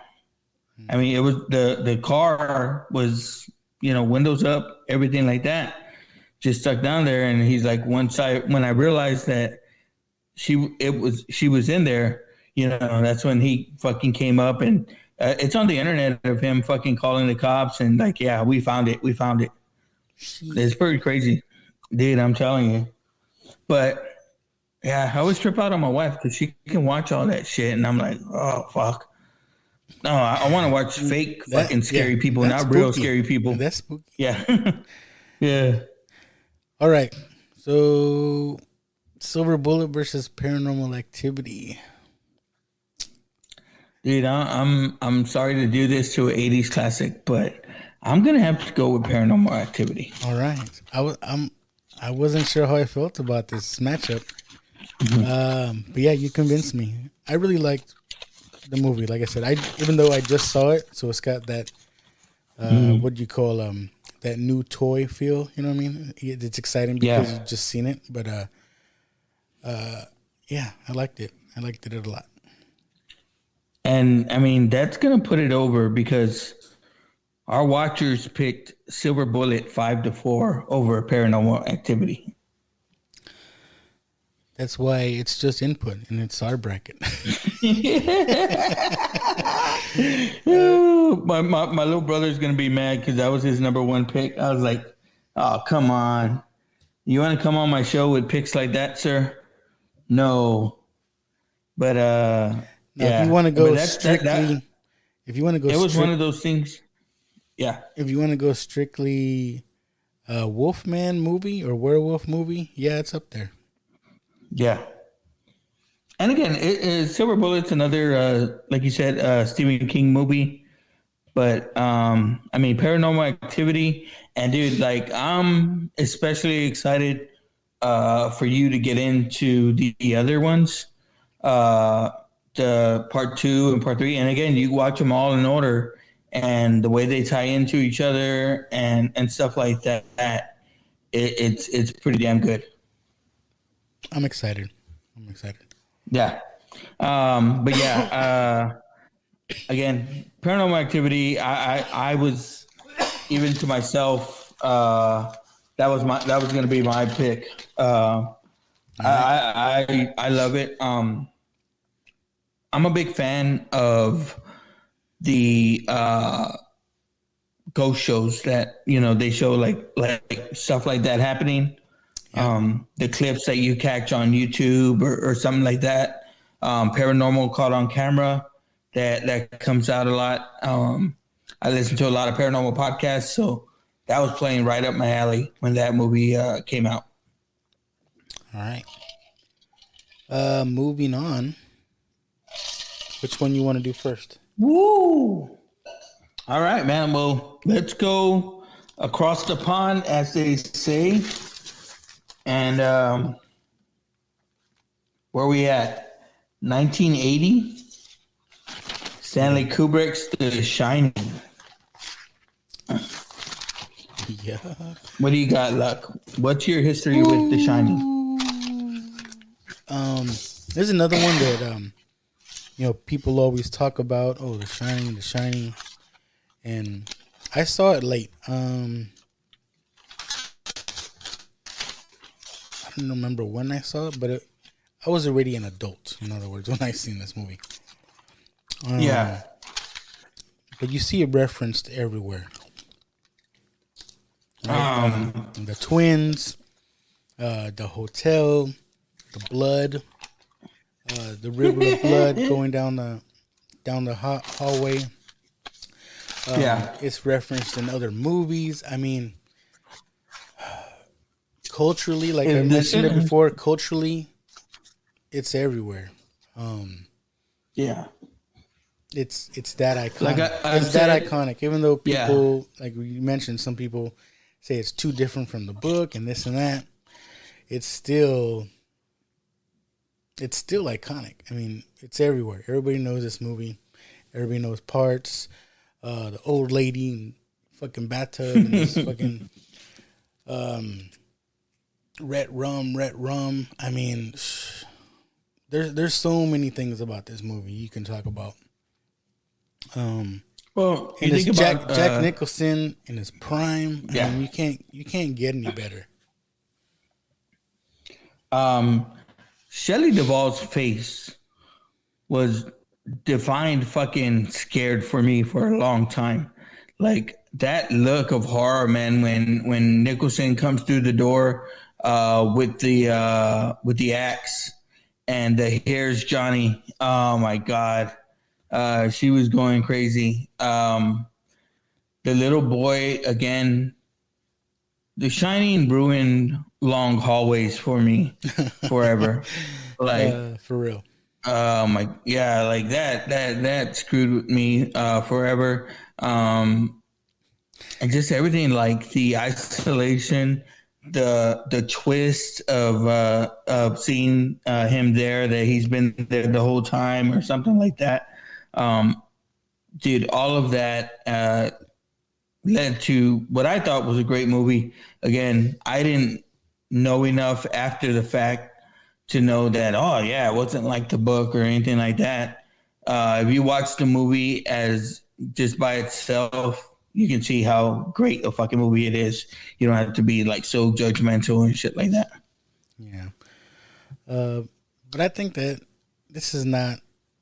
I mean, it was the car was, windows up, everything like that, just stuck down there. And he's like, when I realized that she was in there, that's when he fucking came up, and it's on the internet of him fucking calling the cops and like, yeah, we found it. It's pretty crazy, dude. I'm telling you. But yeah, I always trip out on my wife because she can watch all that shit, and I'm like, oh fuck. No, I want to watch fake fucking scary people, not spooky. Real scary people. That's spooky. Yeah. Yeah. All right. So, Silver Bullet versus Paranormal Activity. Dude, I'm sorry to do this to an 80s classic, but I'm gonna have to go with Paranormal Activity. All right. I wasn't sure how I felt about this matchup. But yeah, you convinced me. I really liked the movie. Like I said, even though I just saw it, so it's got that what do you call that new toy feel, you know what I mean? It's exciting because you've just seen it, but yeah, I liked it. I liked it a lot. And I mean, that's gonna put it over because our watchers picked Silver Bullet 5-4 over Paranormal Activity. That's why it's just input and it's our bracket. My little brother's gonna be mad because that was his number one pick. I was like, oh, come on. You want to come on my show with picks like that, sir? No. But now, yeah. if you want to go strictly, it was one of those things. Yeah. If you want to go strictly Wolfman movie or werewolf movie, yeah, it's up there. Yeah. And again, Silver Bullet's another, like you said, Stephen King movie. But, I mean, Paranormal Activity. And, dude, like, I'm especially excited for you to get into the other ones, the part 2 and part 3. And, again, you watch them all in order. And the way they tie into each other and stuff like that, it's pretty damn good. I'm excited. Yeah. But yeah, again, Paranormal Activity, I was, even to myself, that was going to be my pick. I love it. I'm a big fan of the ghost shows that, they show like stuff like that happening. The clips that you catch on YouTube or something like that. Paranormal Caught on Camera, that comes out a lot. I listen to a lot of paranormal podcasts, so that was playing right up my alley when that movie came out. All right. Moving on. Which one you want to do first? Woo! All right, man. Well, let's go across the pond, as they say. And where we at? 1980. Stanley Kubrick's The Shining. Yeah. What do you got, Luck? What's your history with The Shining? There's another one that people always talk about. Oh, The Shining, and I saw it late. I don't remember when I saw it, but I was already an adult. In other words, when I seen this movie. Yeah. But you see it referenced everywhere. Right? The twins, the hotel, the blood, the river of blood going down the hallway. Yeah, it's referenced in other movies. I mean, culturally, like I mentioned it before, culturally, it's everywhere. Yeah. It's that iconic. Like it's that iconic. Even though people, like you mentioned, some people say it's too different from the book and this and that. It's still iconic. I mean, it's everywhere. Everybody knows this movie. Everybody knows parts. The old lady in fucking bathtub and this fucking red rum. I mean, there's so many things about this movie you can talk about. Well, and it's Jack Nicholson in his prime. I mean, you can't get any better. Shelley Duvall's face was defined fucking scared for me for a long time. Like that look of horror, man, when Nicholson comes through the door with the axe and the here's Johnny. Oh my God. She was going crazy. The little boy, again, The Shining ruined long hallways for me forever. Like for real. Like that screwed with me forever. And just everything, like the isolation, the twist of seeing him there, that he's been there the whole time or something like that. Dude, all of that led to what I thought was a great movie. Again, I didn't know enough after the fact to know that, oh yeah, it wasn't like the book or anything like that. If you watch the movie as just by itself, you can see how great a fucking movie it is. You don't have to be like so judgmental and shit like that. Yeah. But I think that this is not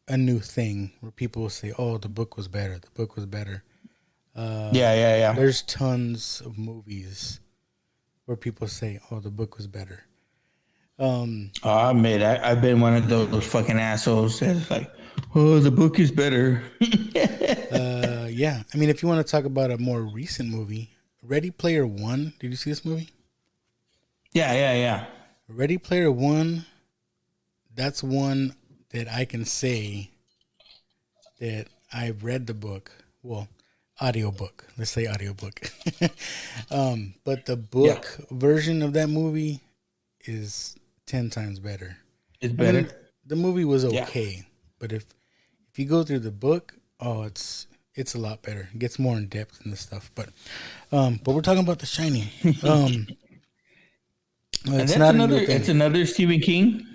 a new thing where people will say, oh, the book was better. The book was better. Yeah. There's tons of movies where people say, oh, the book was better. I admit, I've been one of those fucking assholes that's like, oh, the book is better. Yeah. I mean, if you want to talk about a more recent movie, Ready Player One. Did you see this movie? Yeah. Ready Player One. That's one that I can say that I've read the book. Well, audiobook. Let's say audiobook. But the book version of that movie is 10 times better. It's better. I mean, the movie was okay, but if you go through the book, it's a lot better. It gets more in depth in the stuff. But we're talking about The Shining. It's not another. It's another Stephen King.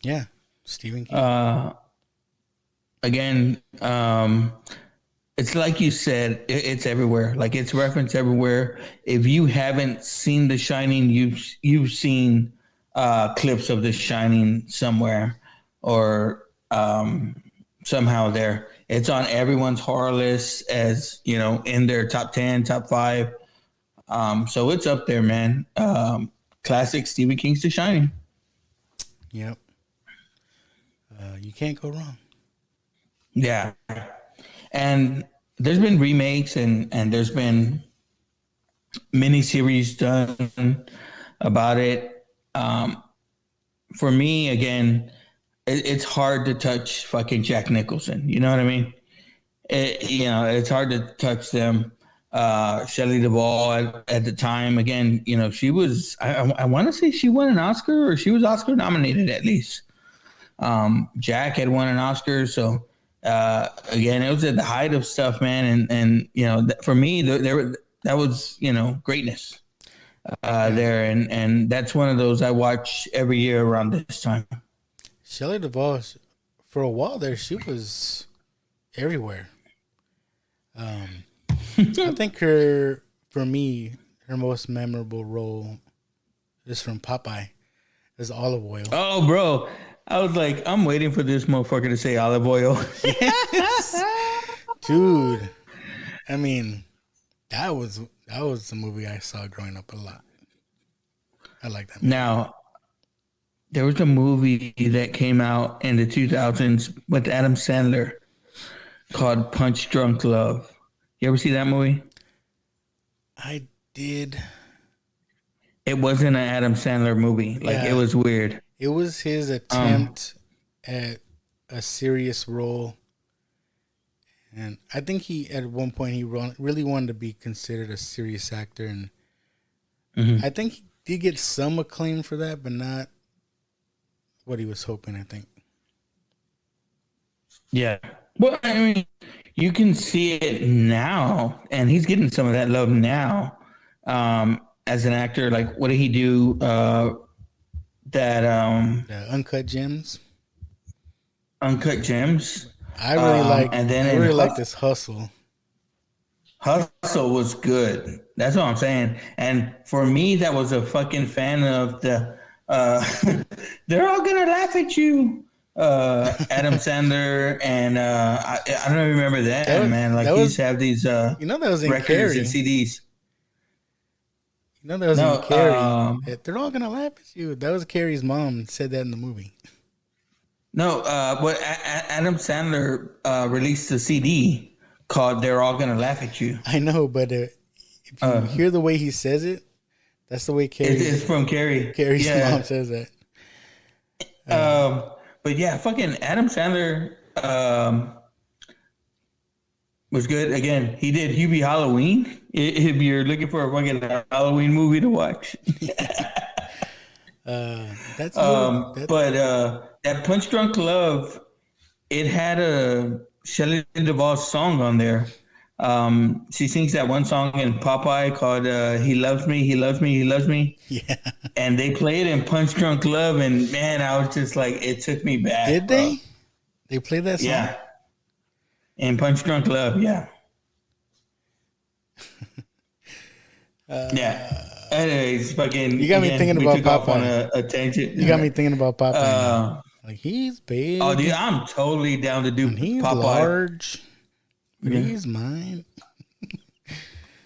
Yeah, Stephen King. Again, it's like you said, it's everywhere. Like it's referenced everywhere. If you haven't seen The Shining, you've seen clips of The Shining somewhere or somehow there. It's on everyone's horror list, as you know, in their top 10, top 5. So it's up there, man. Classic Stephen King's The Shining. Yep. You can't go wrong. Yeah. And there's been remakes and there's been miniseries done about it. For me, again, it's hard to touch fucking Jack Nicholson. You know what I mean? It's hard to touch them. Shelley Duvall at the time, again, she was, I want to say she won an Oscar, or she was Oscar nominated at least. Jack had won an Oscar. So, again, it was at the height of stuff, man. And for me, that was, greatness there. And that's one of those I watch every year around this time. Shelley Duvall, for a while there, she was everywhere. I think for me, her most memorable role is from Popeye as Olive Oyl. Oh, bro. I was like, I'm waiting for this motherfucker to say Olive Oyl. Yes. Dude. I mean, that was the movie I saw growing up a lot. I like that movie. Now, there was a movie that came out in the 2000s with Adam Sandler called Punch Drunk Love. You ever see that movie? I did. it wasn't an Adam Sandler movie. Like Yeah. it was weird. It was his attempt at a serious role. And I think he, at one point, he really wanted to be considered a serious actor. And I think he did get some acclaim for that, but not what he was hoping, I think. Yeah. Well, I mean, you can see it now, and he's getting some of that love now as an actor. Like, what did he do? The Uncut Gems. Uncut Gems. I really like Hustle. this Hustle. Hustle was good. That's what I'm saying. And for me, that was a fucking fan of the they're all gonna laugh at you. Adam Sandler and I don't remember that man. Like he used to have these that was in records Carrie. and CDs. That was in Carrie. They're all gonna laugh at you. That was Carrie's mom said that in the movie. No, what Adam Sandler released a CD called "They're All Gonna Laugh at You." I know, but if you hear the way he says it, that's the way it's from Carrie. Carrie's mom says that. But yeah, fucking Adam Sandler was good. Again, he did Hubie Halloween. If you're looking for a fucking Halloween movie to watch. But that Punch Drunk Love, it had a Shelley Duvall song on there. She sings that one song in Popeye called "He Loves Me, He Loves Me, He Loves Me." Yeah, and they played in Punch Drunk Love, and man, I was just like, it took me back. Did they? They played that song? Yeah, in Punch Drunk Love, yeah. Yeah. Anyways, fucking. You got me thinking about Popeye. On a tangent. You got me thinking about Popeye. Like he's big. Oh, dude, I'm totally down to do and he's Popeye. Large. But he's mine.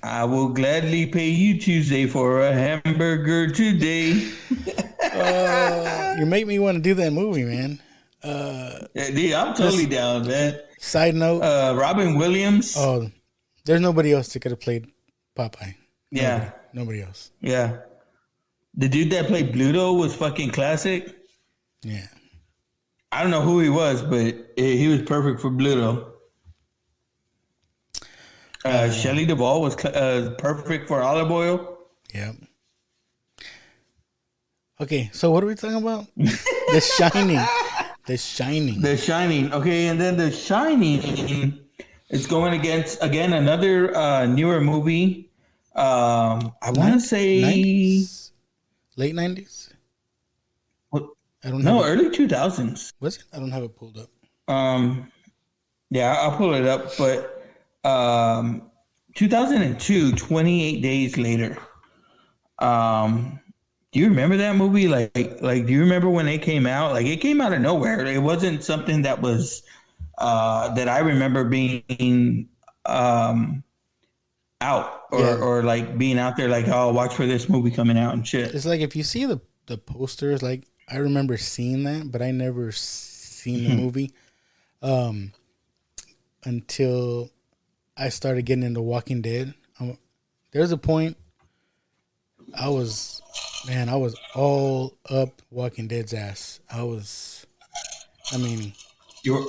I will gladly pay you Tuesday for a hamburger today. You make me want to do that movie, man. Dude, I'm totally down, man. Side note. Robin Williams. Oh, there's nobody else that could have played Popeye. Yeah. Nobody else. Yeah. The dude that played Bluto was fucking classic. Yeah. I don't know who he was, but he was perfect for Bluto. Shelley Duvall was perfect for Olive Oil. Yeah. Okay, so what are we talking about? The Shining. The Shining. The Shining. Okay, and then The Shining is going against, again, another newer movie. I want to say 90s? Late 90s? What? I don't know. No, early 2000s. Was it? I don't have it pulled up. Yeah, I'll pull it up, but 2002, 28 days later. Do you remember that movie? Like, do you remember when it came out? Like, it came out of nowhere. It wasn't something that was that I remember being out or like being out there. Like, oh, watch for this movie coming out and shit. It's like if you see the posters, like I remember seeing that, but I never seen the movie until I started getting into Walking Dead. There's a point I was all up Walking Dead's ass. You were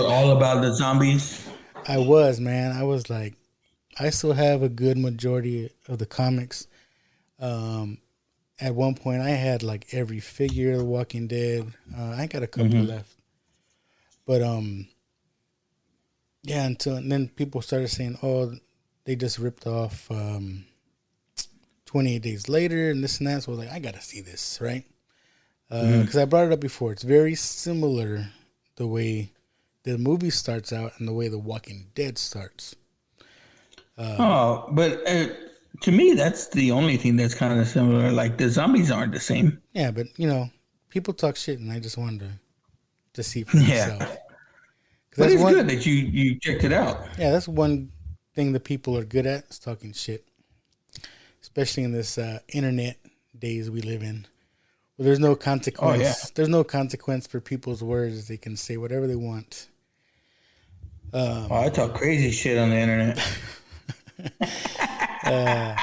all about the zombies. I was, man. I was like, I still have a good majority of the comics. At one point, I had like every figure of The Walking Dead. I got a couple left, but yeah. And then people started saying, "Oh, they just ripped off 28 Days Later and this and that." So I was like, I gotta see this, right? Because I brought it up before. It's very similar the way the movie starts out and the way The Walking Dead starts. But to me, that's the only thing that's kind of similar. Like, the zombies aren't the same. Yeah, but people talk shit, and I just wanted to see for myself. Yeah. But it's good that you checked it out. Yeah, that's one thing that people are good at, is talking shit. Especially in this internet days we live in, where there's no consequence. Oh, yeah. There's no consequence for people's words. They can say whatever they want. I talk crazy shit on the internet. Yeah.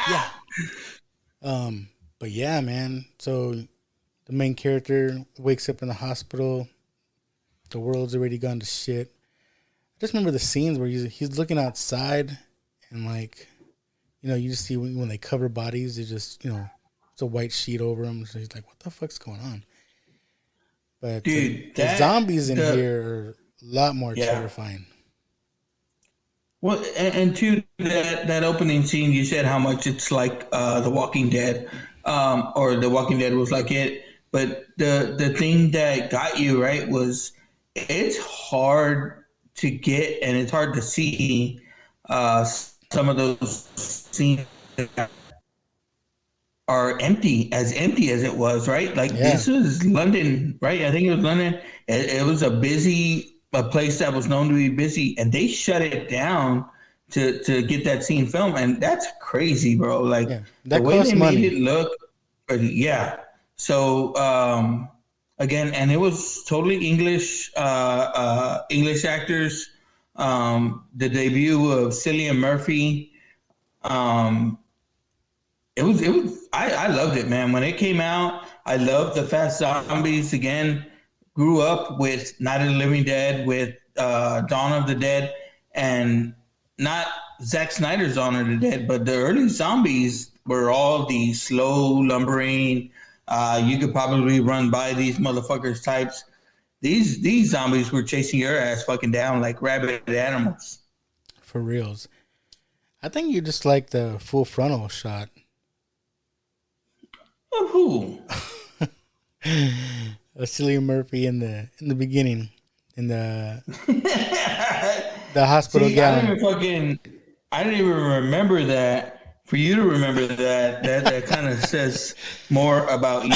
But yeah, man. So the main character wakes up in the hospital. The world's already gone to shit. I just remember the scenes where he's looking outside and like, you know, you just see when they cover bodies, they just, you know, it's a white sheet over them. So he's like, what the fuck's going on? But dude, the zombies in here are a lot more terrifying. Well, and to that opening scene, you said how much it's like The Walking Dead, or The Walking Dead was like it. But the thing that got you, right, was it's hard to get and it's hard to see some of those scenes that are empty as it was, right? Like this was London, right? I think it was London. It was a place that was known to be busy, and they shut it down to get that scene filmed, and that's crazy, bro. Like the way they made it look, So again, and it was totally English actors. The debut of Cillian Murphy. It was. I loved it, man. When it came out, I loved the Fast Zombies. Again, grew up with Night of the Living Dead, with Dawn of the Dead, and not Zack Snyder's Dawn of the Dead, but the early zombies were all these slow, lumbering. You could probably run by these motherfuckers types. These zombies were chasing your ass fucking down like rabid animals. For reals. I think you just like the full frontal shot. Of who? Cillian Murphy in the beginning, in the hospital gown. I didn't even remember that. For you to remember that kind of says more about you.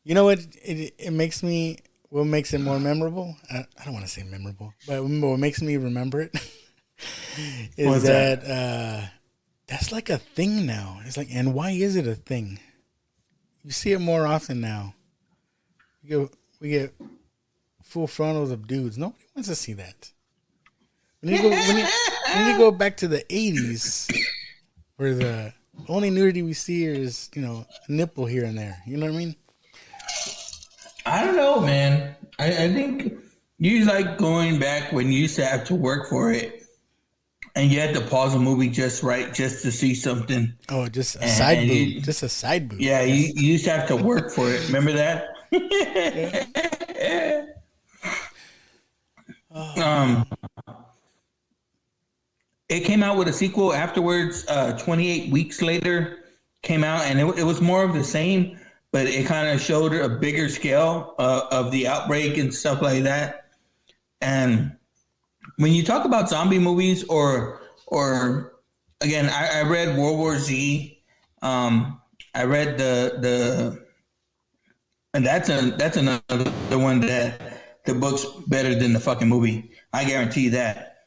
You know what? It makes me. What makes it more memorable? I don't want to say memorable, but what makes me remember it is that that's like a thing now. It's like, and why is it a thing? You see it more often now. We get full frontals of dudes. Nobody wants to see that. When you go back to the 80s, where the only nudity we see is, you know, a nipple here and there. You know what I mean? I don't know, man. I think you like going back when you used to have to work for it, and you had to pause a movie just to see something. Oh, just a side boob. Just a side boob. Yeah, you used to have to work for it. Remember that? It came out with a sequel afterwards. 28 weeks later, came out, and it was more of the same, but it kind of showed a bigger scale of the outbreak and stuff like that. And when you talk about zombie movies, or again, I read World War Z. I read and that's another one that the book's better than the fucking movie. I guarantee that.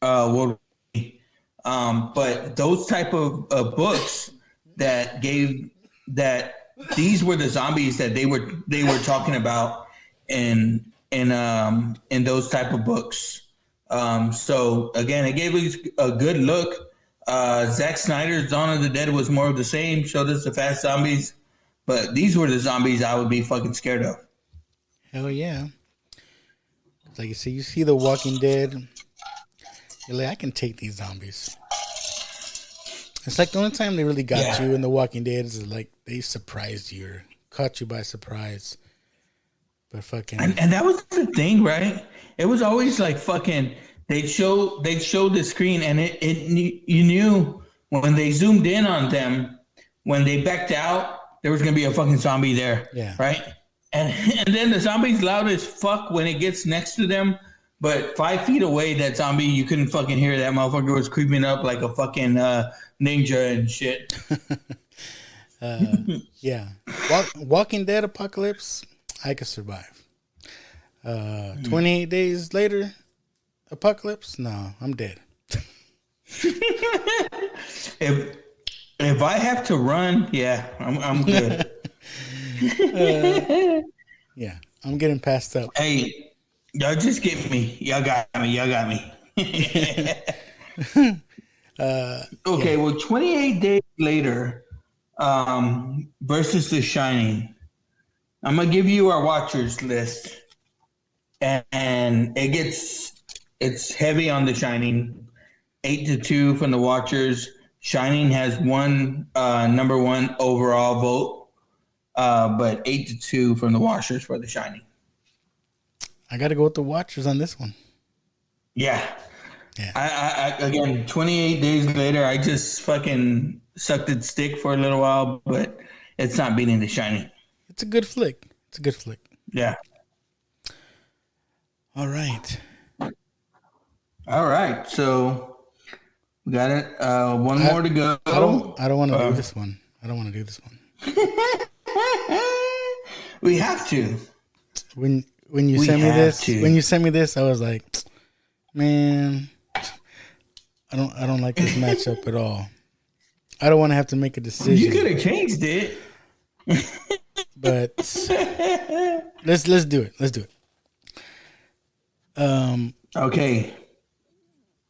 World War Z. But those type of books that gave that these were the zombies that they were talking about in those type of books. So again, it gave us a good look. Zack Snyder's Dawn of the Dead was more of the same, showed us the fast zombies, but these were the zombies I would be fucking scared of. Hell yeah. Like you see The Walking Dead, you're like, I can take these zombies. It's like the only time they really got you in The Walking Dead is like they surprised you or caught you by surprise. But fucking and that was the thing, right? It was always like fucking they'd show the screen, and you knew when they zoomed in on them, when they backed out, there was gonna be a fucking zombie there. Yeah. Right? And then the zombie's loud as fuck when it gets next to them, but 5 feet away, that zombie, you couldn't fucking hear. That motherfucker was creeping up like a fucking ninja and shit. Yeah. Walking Dead apocalypse, I could survive. 28 days later, apocalypse, no, I'm dead. If I have to run, yeah, I'm good. Yeah, I'm getting passed up. Hey, y'all just get me. Y'all got me. Okay, well, 28 days later, versus The Shining. I'm gonna give you our watchers list, and it's heavy on The Shining. 8-2 from the watchers. Shining has one number one overall vote, but 8-2 from the watchers for The Shining. I got to go with the watchers on this one. Yeah. I again, 28 days later, I just fucking sucked its stick for a little while, but it's not beating The Shining. It's a good flick. Yeah. All right. So we got it. One more to go. I don't want to do this one. We have to. When you sent me this, I was like, man, I don't like this matchup at all. I don't want to have to make a decision. You could have changed it. But let's do it. Okay.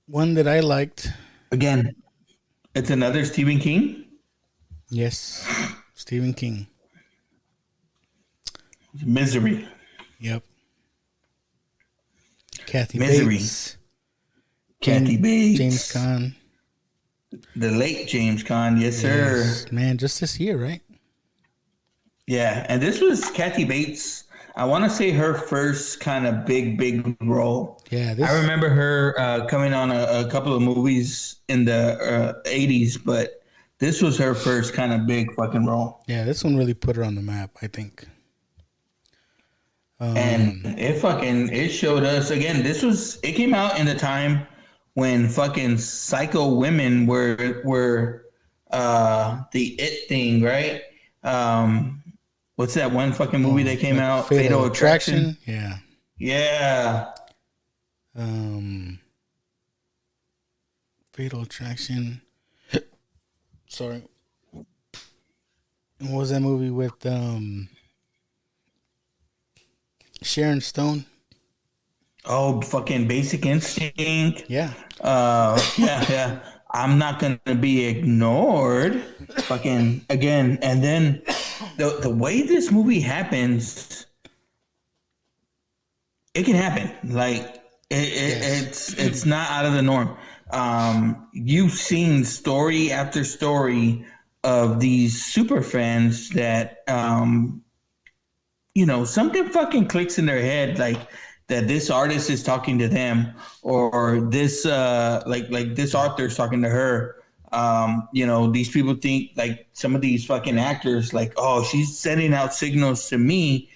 One that I liked. Again, it's another Stephen King. Yes, Stephen King. Misery. Yep. Kathy Misery. Bates. Kathy Bates. James Caan. The late James Caan, yes, sir. Yes, man, just this year, right? Yeah, and this was Kathy Bates. I want to say her first kind of big role. Yeah, I remember her coming on a couple of movies in the 80s, but this was her first kind of big fucking role. Yeah, this one really put her on the map, I think. And it showed us again. It came out in the time when fucking psycho women were the it thing, right? What's that one fucking movie that came out? Fatal Attraction. Yeah. Fatal Attraction. Sorry. What was that movie with Sharon Stone? Oh, fucking Basic Instinct. Yeah. Yeah. I'm not gonna be ignored. Fucking again, and then the way this movie happens, it can happen. Like it's not out of the norm. You've seen story after story of these super fans that something fucking clicks in their head, like that this artist is talking to them, or this like this author's talking to her. These people think, like, some of these fucking actors, like, oh, she's sending out signals to me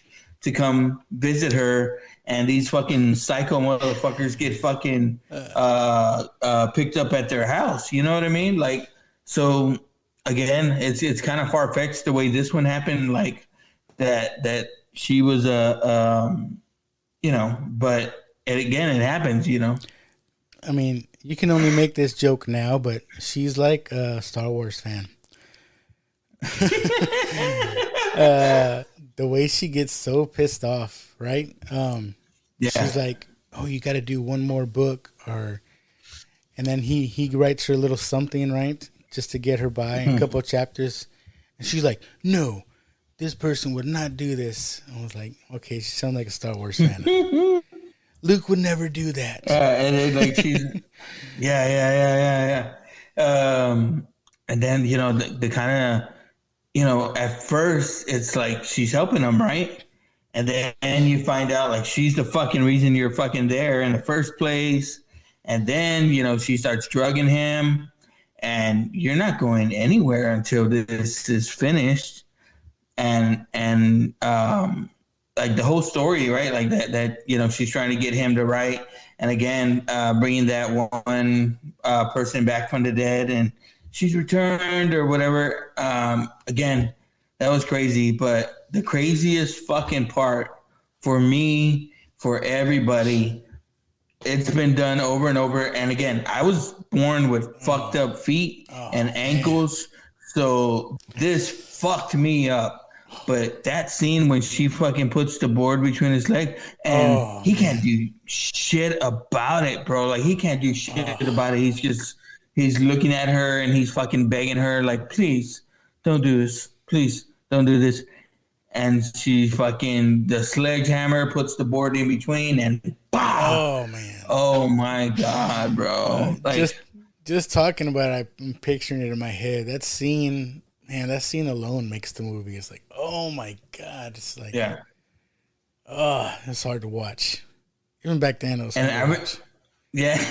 to come visit her, and these fucking psycho motherfuckers get fucking picked up at their house. You know what I mean? Like, so again, it's kind of far fetched the way this one happened. Like that she was but it happens. I mean, you can only make this joke now, but she's like a Star Wars fan. The way she gets so pissed off, right? She's like, "Oh, you got to do one more book," and then he writes her a little something, right, just to get her by a couple of chapters, and she's like, "No, this person would not do this." I was like, "Okay, she sounds like a Star Wars fan." Luke would never do that. And then, like, she's, yeah. And then, the kind of, at first it's like she's helping him, right? And then you find out, like, she's the fucking reason you're fucking there in the first place. And then, she starts drugging him, and you're not going anywhere until this is finished. And like the whole story, right? Like that she's trying to get him to write, and again, bringing that one person back from the dead, and she's returned or whatever. Again, that was crazy. But the craziest fucking part for me, for everybody, it's been done over and over. And again, I was born with fucked up feet and ankles, so this fucked me up. But that scene when she fucking puts the board between his legs, and he can't do shit about it, bro. Like, he can't do shit about it. He's just he's looking at her and he's fucking begging her like, please don't do this. Please don't do this. And she fucking, the sledgehammer puts the board in between and oh man. Oh my God, bro. Like, just talking about it, I'm picturing it in my head. That scene, man, that scene alone makes the movie. It's like, oh my God. It's like, yeah. Oh, it's hard to watch. Even back then, it was hard to watch. Yeah.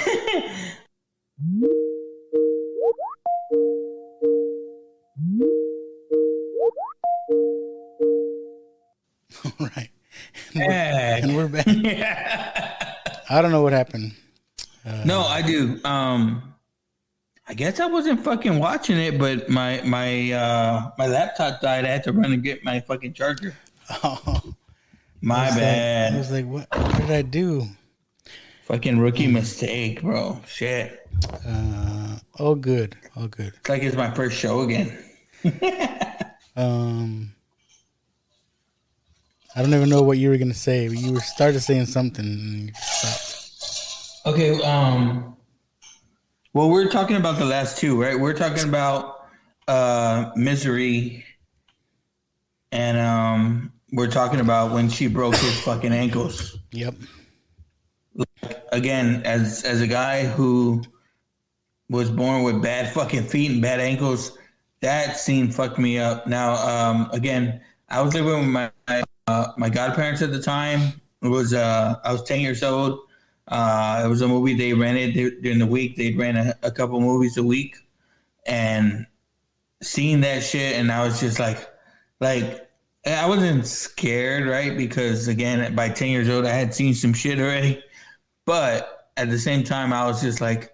All right. And we're back. I don't know what happened. No, I do. I guess I wasn't fucking watching it, but my laptop died. I had to run and get my fucking charger. Oh, my bad. I was like, what did I do? Fucking rookie mistake, bro. Shit. All good. All good. It's like it's my first show again. I don't even know what you were gonna say. You started saying something and you just stopped. Okay. Well, we're talking about the last two, right? We're talking about Misery, and we're talking about when she broke his fucking ankles. Yep. Like, again, as a guy who was born with bad fucking feet and bad ankles, that scene fucked me up. Now, again, I was living with my godparents at the time. It was I was 10 years old. It was a movie they rented during the week. They'd rent a couple movies a week, and seeing that shit, and I was just like I wasn't scared, right? Because again, by 10 years old, I had seen some shit already. But at the same time, I was just like,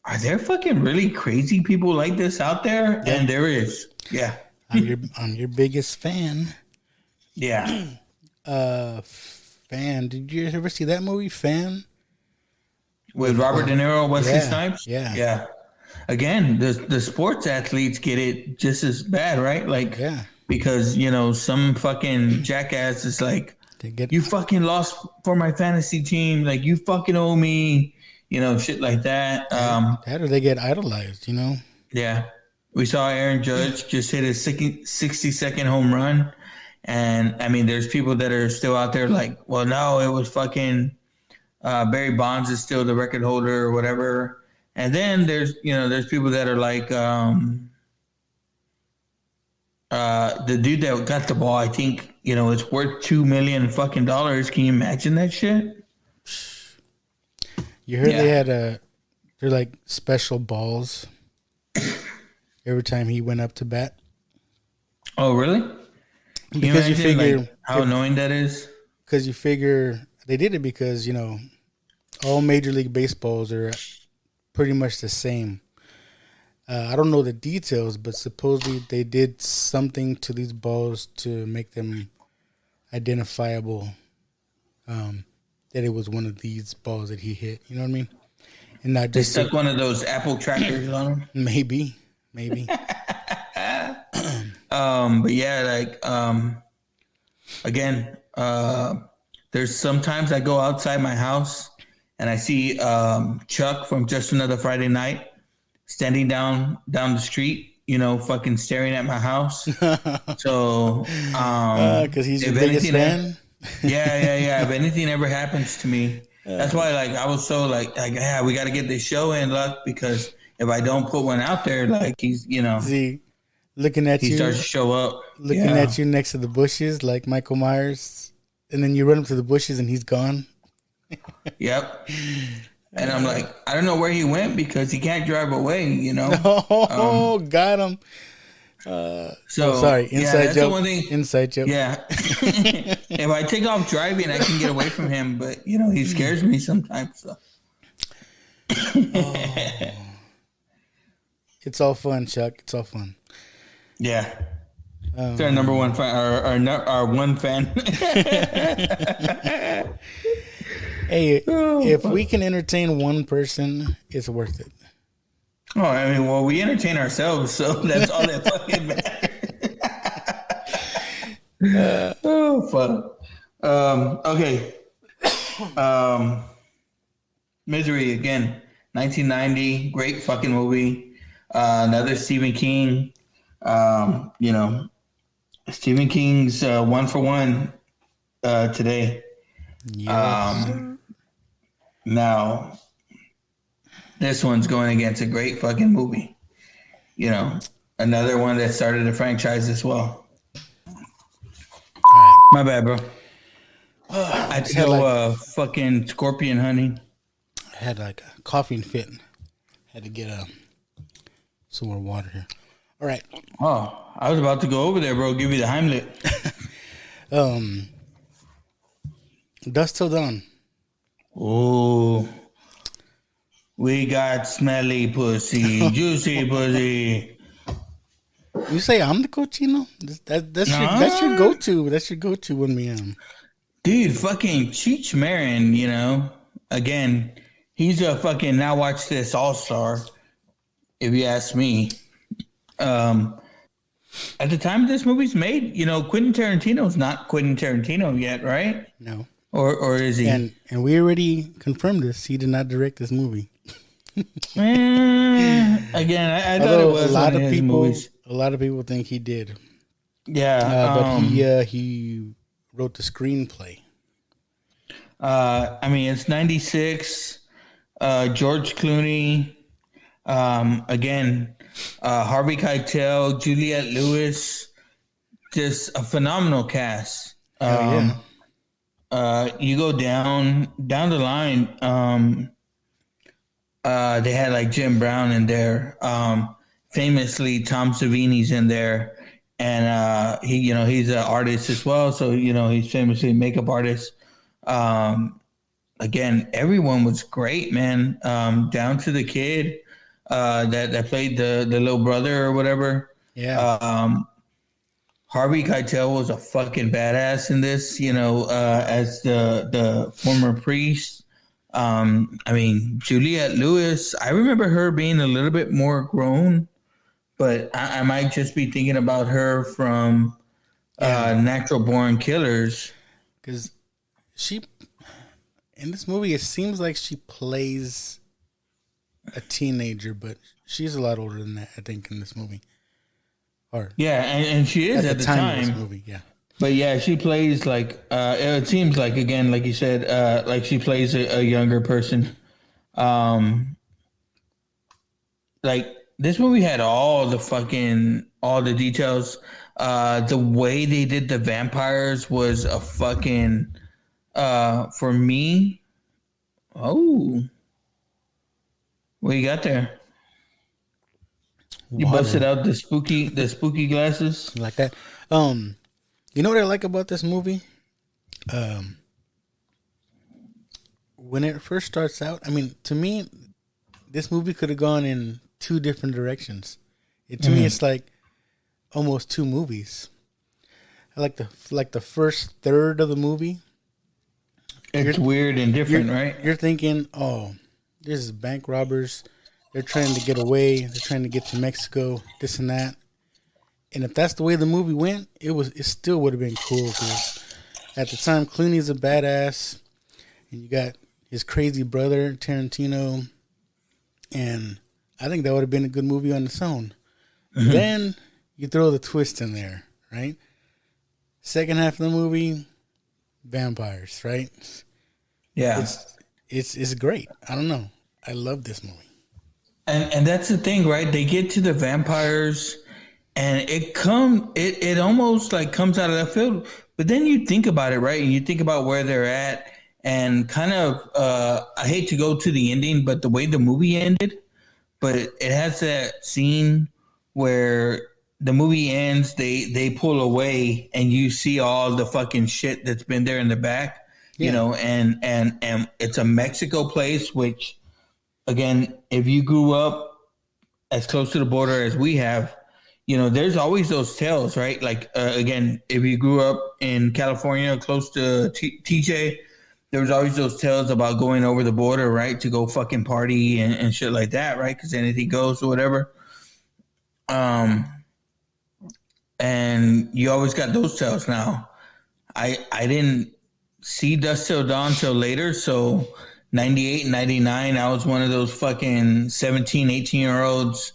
are there fucking really crazy people like this out there? Yeah. And there is. Yeah. I'm your biggest fan. Yeah. Fan. Did you ever see that movie, Fan? With Robert De Niro, Wesley Snipes? Yeah. Yeah. Again, the sports athletes get it just as bad, right? Like, yeah. Because, you know, some fucking jackass is like, you fucking lost for my fantasy team. Like, you fucking owe me, you know, shit like that. That or they get idolized, you know? Yeah. We saw Aaron Judge just hit a 60-second home run. And, I mean, there's people that are still out there like, well, no, it was fucking Barry Bonds is still the record holder or whatever. And then there's people that are like the dude that got the ball, I think, you know, it's worth $2 million fucking dollars. Can you imagine that shit? You heard they had they're like special balls every time he went up to bat. Oh, really? Because you figure like how annoying that is. Because you figure they did it because, you know, all Major League Baseballs are pretty much the same. I don't know the details, but supposedly they did something to these balls to make them identifiable. That it was one of these balls that he hit. You know what I mean? And not just they stuck one of those Apple trackers on them. Maybe. But yeah, like again, there's sometimes I go outside my house and I see Chuck from Just Another Friday Night standing down the street, you know, fucking staring at my house. So, because he's your biggest fan. Yeah. If anything ever happens to me, that's why, like, I was so like, yeah, we got to get this show in, Luck, because if I don't put one out there, like, he's, you know, looking at you, he starts to show up, looking at you next to the bushes, like Michael Myers, and then you run up to the bushes and he's gone. Yep. And I'm like, I don't know where he went because he can't drive away, you know. Oh, got him. Sorry, inside joke. One thing, inside joke. Yeah. If I take off driving, I can get away from him, but you know he scares me sometimes. So. It's all fun, Chuck. It's all fun. Yeah. It's our number one fan, our one fan. Hey, if we can entertain one person, it's worth it. Oh, I mean, well, we entertain ourselves, so that's all that fucking matters. Oh, fuck. Okay. Misery again. 1990, great fucking movie. Another Stephen King. Stephen King's 1 for 1 today. Yes. Now, this one's going against a great fucking movie. Another one that started a franchise as well. All right. My bad, bro. I had to go fucking scorpion hunting. I had like a coughing fit. Had to get some more water here. All right. Oh, I was about to go over there, bro. Give you the Heimlich. Dusk Till Dawn. Oh, we got smelly pussy, juicy pussy. You say I'm the cochino? That's your go-to. That's your go-to when we Dude, fucking Cheech Marin, again, he's a fucking now watch this all-star, if you ask me. At the time this movie's made, Quentin Tarantino's not Quentin Tarantino yet, right? No. Or is he? And we already confirmed this. He did not direct this movie. Again, I thought it was one of his movies. A lot of people think he did. Yeah, but he wrote the screenplay. It's 96. George Clooney. Again, Harvey Keitel, Juliette Lewis. Just a phenomenal cast. You go down the line. They had like Jim Brown in there. Famously, Tom Savini's in there, and he's an artist as well. So he's famously a makeup artist. Again, everyone was great, man. Down to the kid that played the little brother or whatever. Yeah. Harvey Keitel was a fucking badass in this. As the former priest. Juliette Lewis. I remember her being a little bit more grown. But I might just be thinking about her from Natural Born Killers. Because in this movie, it seems like she plays a teenager, but she's a lot older than that, I think, in this movie. And she is at the time. of this movie, yeah. But yeah, she plays like, it seems like, again, like you said, like she plays a younger person. This movie had all the details. The way they did the vampires was a fucking, for me. Oh, what you got there? You busted out the spooky glasses like that. You know what I like about this movie? When it first starts out, to me, this movie could have gone in two different directions. To me, it's like almost two movies. I like the first third of the movie. It's weird and different, right? You're thinking, oh, this is bank robbers. They're trying to get away. They're trying to get to Mexico, this and that. And if that's the way the movie went, it still would have been cool because at the time, Clooney's a badass, and you got his crazy brother, Tarantino, and I think that would have been a good movie on its own. Mm-hmm. Then you throw the twist in there, right? Second half of the movie, vampires, right? Yeah. It's great. I don't know. I love this movie. And that's the thing, right? They get to the vampires and it almost like comes out of that field. But then you think about it, right? And you think about where they're at and kind of, I hate to go to the ending, but the way the movie ended, but it has that scene where the movie ends, they pull away and you see all the fucking shit that's been there in the back, you know, and it's a Mexico place, which again, if you grew up as close to the border as we have, you know, there's always those tales, right? Like, again, if you grew up in California close to TJ, there was always those tales about going over the border, right, to go fucking party and shit like that, right? Because anything goes or whatever. And you always got those tales. Now, I didn't see Dusk Till Dawn till later, so 98 and 99, I was one of those fucking 17, 18-year-olds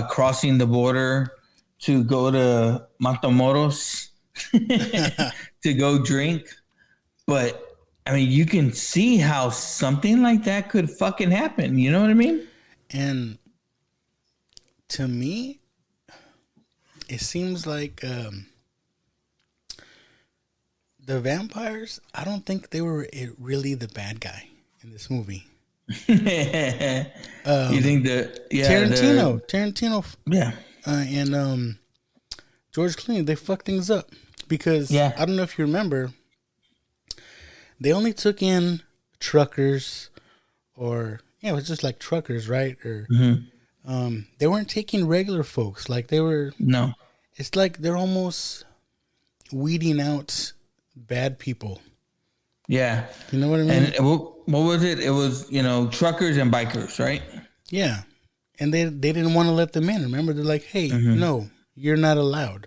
crossing the border to go to Matamoros to go drink. But, I mean, you can see how something like that could fucking happen. You know what I mean? And to me, it seems like the vampires, I don't think they were really the bad guy in this movie. You think that? Yeah, Tarantino, yeah, and George Clooney, they fucked things up because I don't know if you remember, they only took in truckers, or it was just like truckers, right? Or they weren't taking regular folks. Like they were. No, it's like they're almost weeding out bad people. Yeah, you know what I mean. And what was it? It was truckers and bikers, right? Yeah, and they didn't want to let them in. Remember, they're like, "Hey, no, you're not allowed."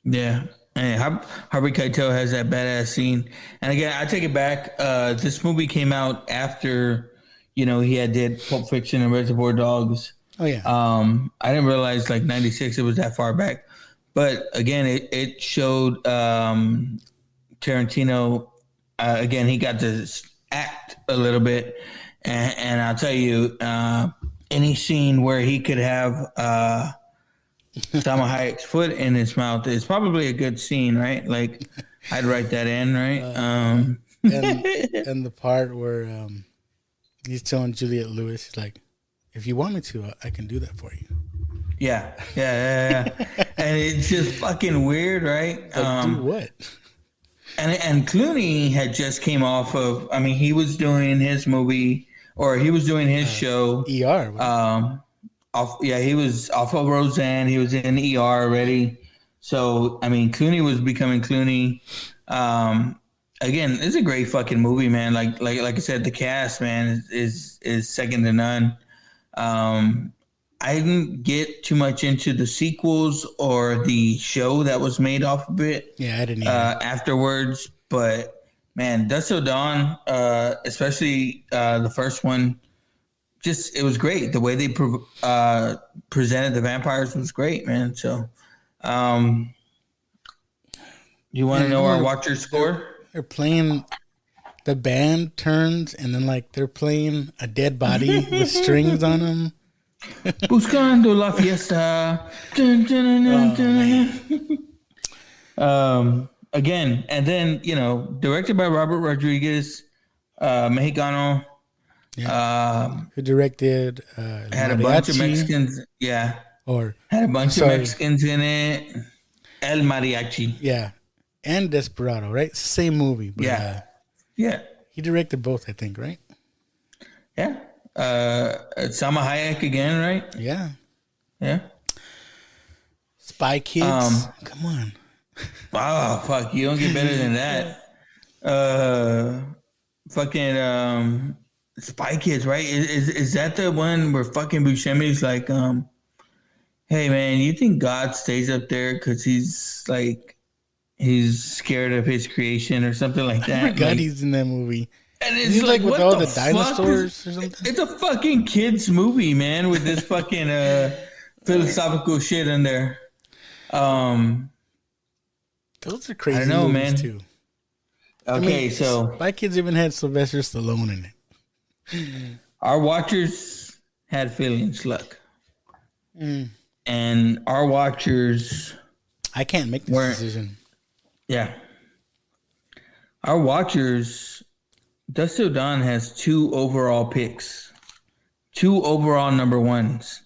Yeah. Hey, Harvey Keitel has that badass scene. And again, I take it back. This movie came out after, he had did Pulp Fiction and Reservoir Dogs. Oh yeah. I didn't realize like 96 it was that far back. But again, it showed Tarantino. Again, he got to act a little bit, and I'll tell you, any scene where he could have Salma Hayek's foot in his mouth is probably a good scene, right? Like, I'd write that in, right? And the part where he's telling Juliette Lewis, he's like, "If you want me to, I can do that for you." Yeah. And it's just fucking weird, right? Like, do what? And Clooney had just came off of, I mean, he was doing his movie, or he was doing his show. ER. He was off of Roseanne. He was in ER already. So, I mean, Clooney was becoming Clooney. Again, it's a great fucking movie, man. Like I said, the cast, man, is second to none. I didn't get too much into the sequels or the show that was made off of it. Yeah, I didn't either. Afterwards. But, man, Dusk Till Dawn, especially the first one, just, it was great. The way they presented the vampires was great, man. So, you want to know our Watcher score? They're playing, the band turns, and then like they're playing a dead body with strings on them. Buscando la fiesta. Dun, dun, dun, dun, dun. Again, and then, directed by Robert Rodriguez, Mexicano. Yeah. Who directed had a bunch of Mexicans. Yeah. Had a bunch of Mexicans in it. El Mariachi. Yeah. And Desperado, right? Same movie. But, yeah. He directed both, I think, right? Yeah. Salma Hayek again, right? Yeah. Yeah. Spy Kids. Come on. Oh, fuck. You don't get better than that. Fucking Spy Kids, right? Is that the one where fucking Buscemi's like, hey, man, you think God stays up there because he's scared of his creation or something like that? I forgot he's in that movie. And it's like with all the dinosaurs or something? It's a fucking kids movie, man, with this fucking philosophical shit in there. Those are crazy I know, movies, man. too. Okay, so Spy Kids even had Sylvester Stallone in it. Our Watchers had feelings, look. And our Watchers... I can't make this decision. Yeah. Our Watchers... Dusk Till Dawn has 2 overall picks. 2 overall number ones.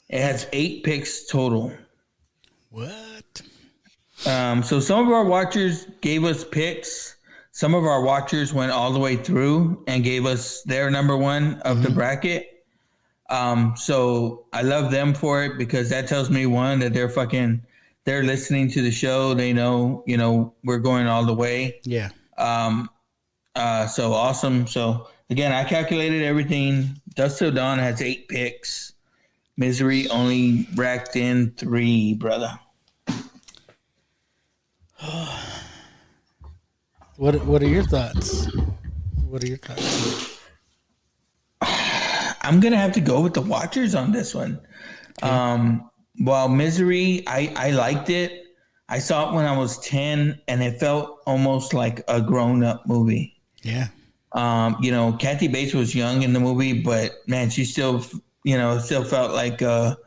It has 8 picks total. What? So some of our Watchers gave us picks. Some of our Watchers went all the way through and gave us their number one of the bracket. So I love them for it because that tells me, one, that they're listening to the show. They know, we're going all the way. Yeah. So awesome. So again, I calculated everything. Dusk Till Dawn has 8 picks. Misery only racked in 3, brother. What are your thoughts? What are your thoughts? I'm gonna have to go with the Watchers on this one. Okay. While Misery, I liked it. I saw it when I was 10, and it felt almost like a grown-up movie. Yeah. Kathy Bates was young in the movie, but man, she still felt like a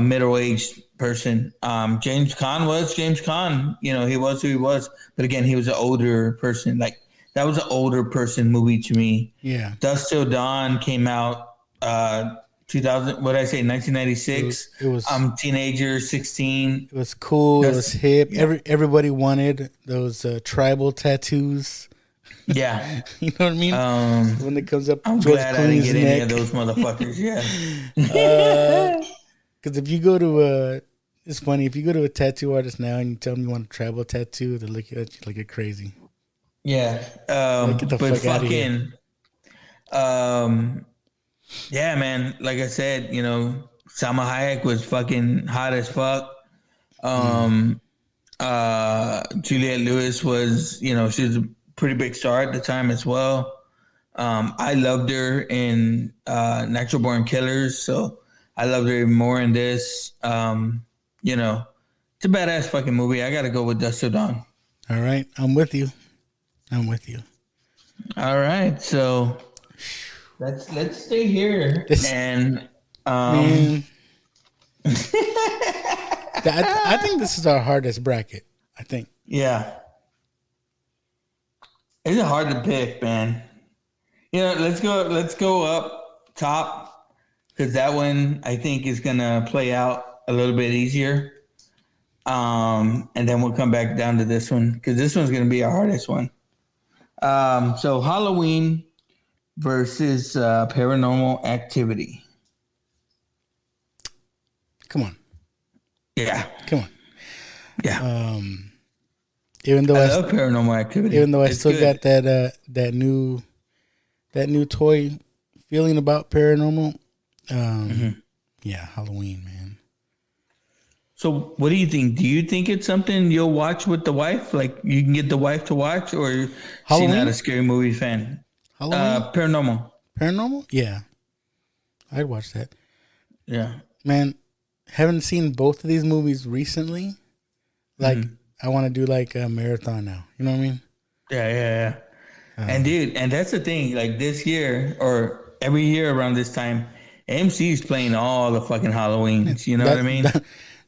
middle-aged person. James Caan was James Caan. He was who he was, but again, he was an older person. Like that was an older person movie to me. Yeah. Dusk Till Dawn came out 1996. It was I'm teenager, 16. It was cool. It was hip. Yeah. Everybody wanted those tribal tattoos. Yeah. You know what I mean? When it comes up, I'm George glad Clooney's I didn't get neck. any of those motherfuckers. Yeah. Because if you go to it's funny, if you go to a tattoo artist now and you tell them you want a tribal tattoo, they look at you like you're crazy. Yeah. Get the fuck out of here. Yeah, man. Like I said, Salma Hayek was fucking hot as fuck. Juliette Lewis was, she was a pretty big star at the time as well. I loved her in Natural Born Killers, so I loved her even more in this. It's a badass fucking movie. I got to go with Dusk Till Dawn. All right, I'm with you. All right, so let's stay here and. I think this is our hardest bracket. I think. Yeah. It's hard to pick, man. Let's go up top because that one I think is gonna play out a little bit easier. And then we'll come back down to this one because this one's gonna be our hardest one. So Halloween versus Paranormal Activity. Come on. Yeah. Come on. Yeah. Even though I love Paranormal Activity. Even though I still got that new toy feeling about paranormal. Yeah, Halloween, man. So what do you think? Do you think it's something you'll watch with the wife? Like you can get the wife to watch, or she's not a scary movie fan? Halloween? Paranormal? Yeah. I'd watch that. Yeah. Man, haven't seen both of these movies recently. Like I want to do like a marathon now. You know what I mean? Yeah. And dude, and that's the thing. Like this year or every year around this time, AMC is playing all the fucking Halloweens. You know what I mean?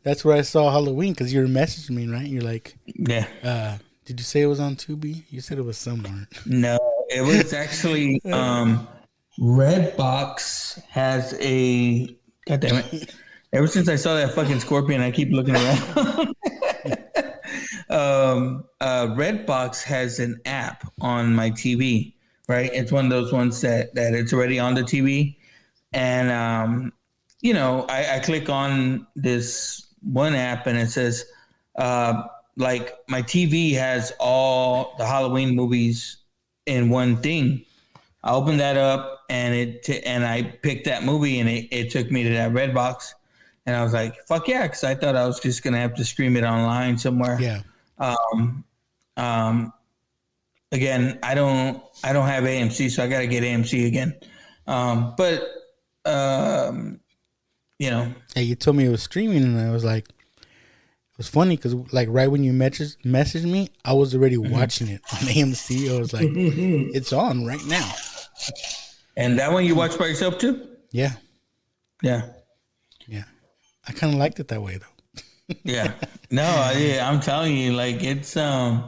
That's where I saw Halloween because you were messaging me, right? You're like, yeah. Did you say it was on Tubi? You said it was somewhere. No, it was actually Redbox has a. God damn it! Ever since I saw that fucking scorpion, I keep looking around. Redbox has an app on my TV, right? It's one of those ones that it's already on the TV. And, I click on this one app and it says, like my TV has all the Halloween movies in one thing. I opened that up and I picked that movie and it took me to that Redbox. And I was like, fuck yeah, because I thought I was just going to have to stream it online somewhere. Yeah. Again, I don't have AMC, so I got to get AMC again. Hey, you told me it was streaming, and I was like, it was funny because like right when you messaged me, I was already watching it on AMC. I was like, it's on right now. And that one you watch by yourself too? Yeah. Yeah. I kind of liked it that way though. Yeah. No, I'm telling you, like it's the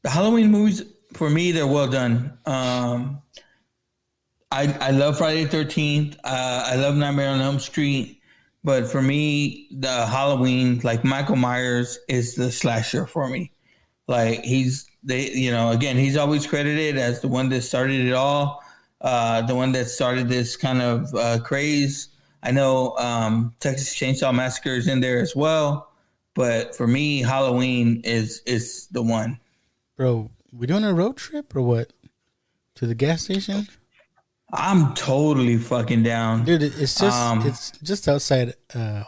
Halloween movies for me, they're well done. I love Friday the 13th. I love Nightmare on Elm Street, but for me, the Halloween, like Michael Myers, is the slasher for me. Like he's always credited as the one that started it all, the one that started this kind of craze. I know Texas Chainsaw Massacre is in there as well, but for me, Halloween is the one. Bro, we doing a road trip or what? To the gas station? I'm totally fucking down, dude. It's just outside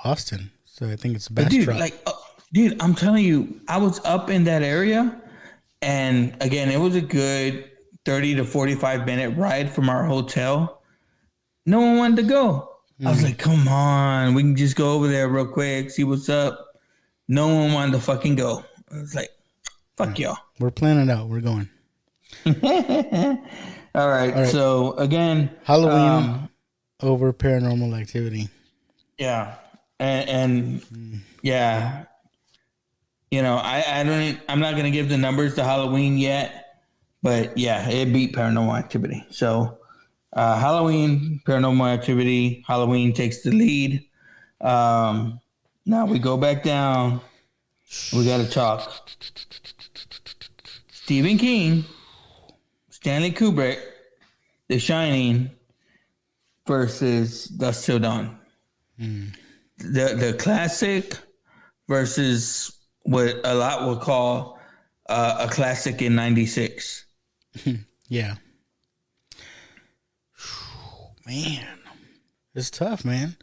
Austin, so I think it's Bastrop. Dude, I'm telling you, I was up in that area, and again, it was a good 30 to 45 minute ride from our hotel. No one wanted to go. I was like, come on, we can just go over there real quick, see what's up. No one wanted to fucking go. I was like, fuck y'all. We're planning it out. We're going. All right. So again, Halloween over Paranormal Activity. Yeah. And yeah, you know, I'm not going to give the numbers to Halloween yet, but yeah, it beat Paranormal Activity. So, Halloween, Paranormal Activity, Halloween takes the lead. Now we go back down. We got to talk Stephen King, Stanley Kubrick, The Shining versus Dusk Till Dawn. The classic versus what a lot would call a classic in 96. Yeah. Man, it's tough, man.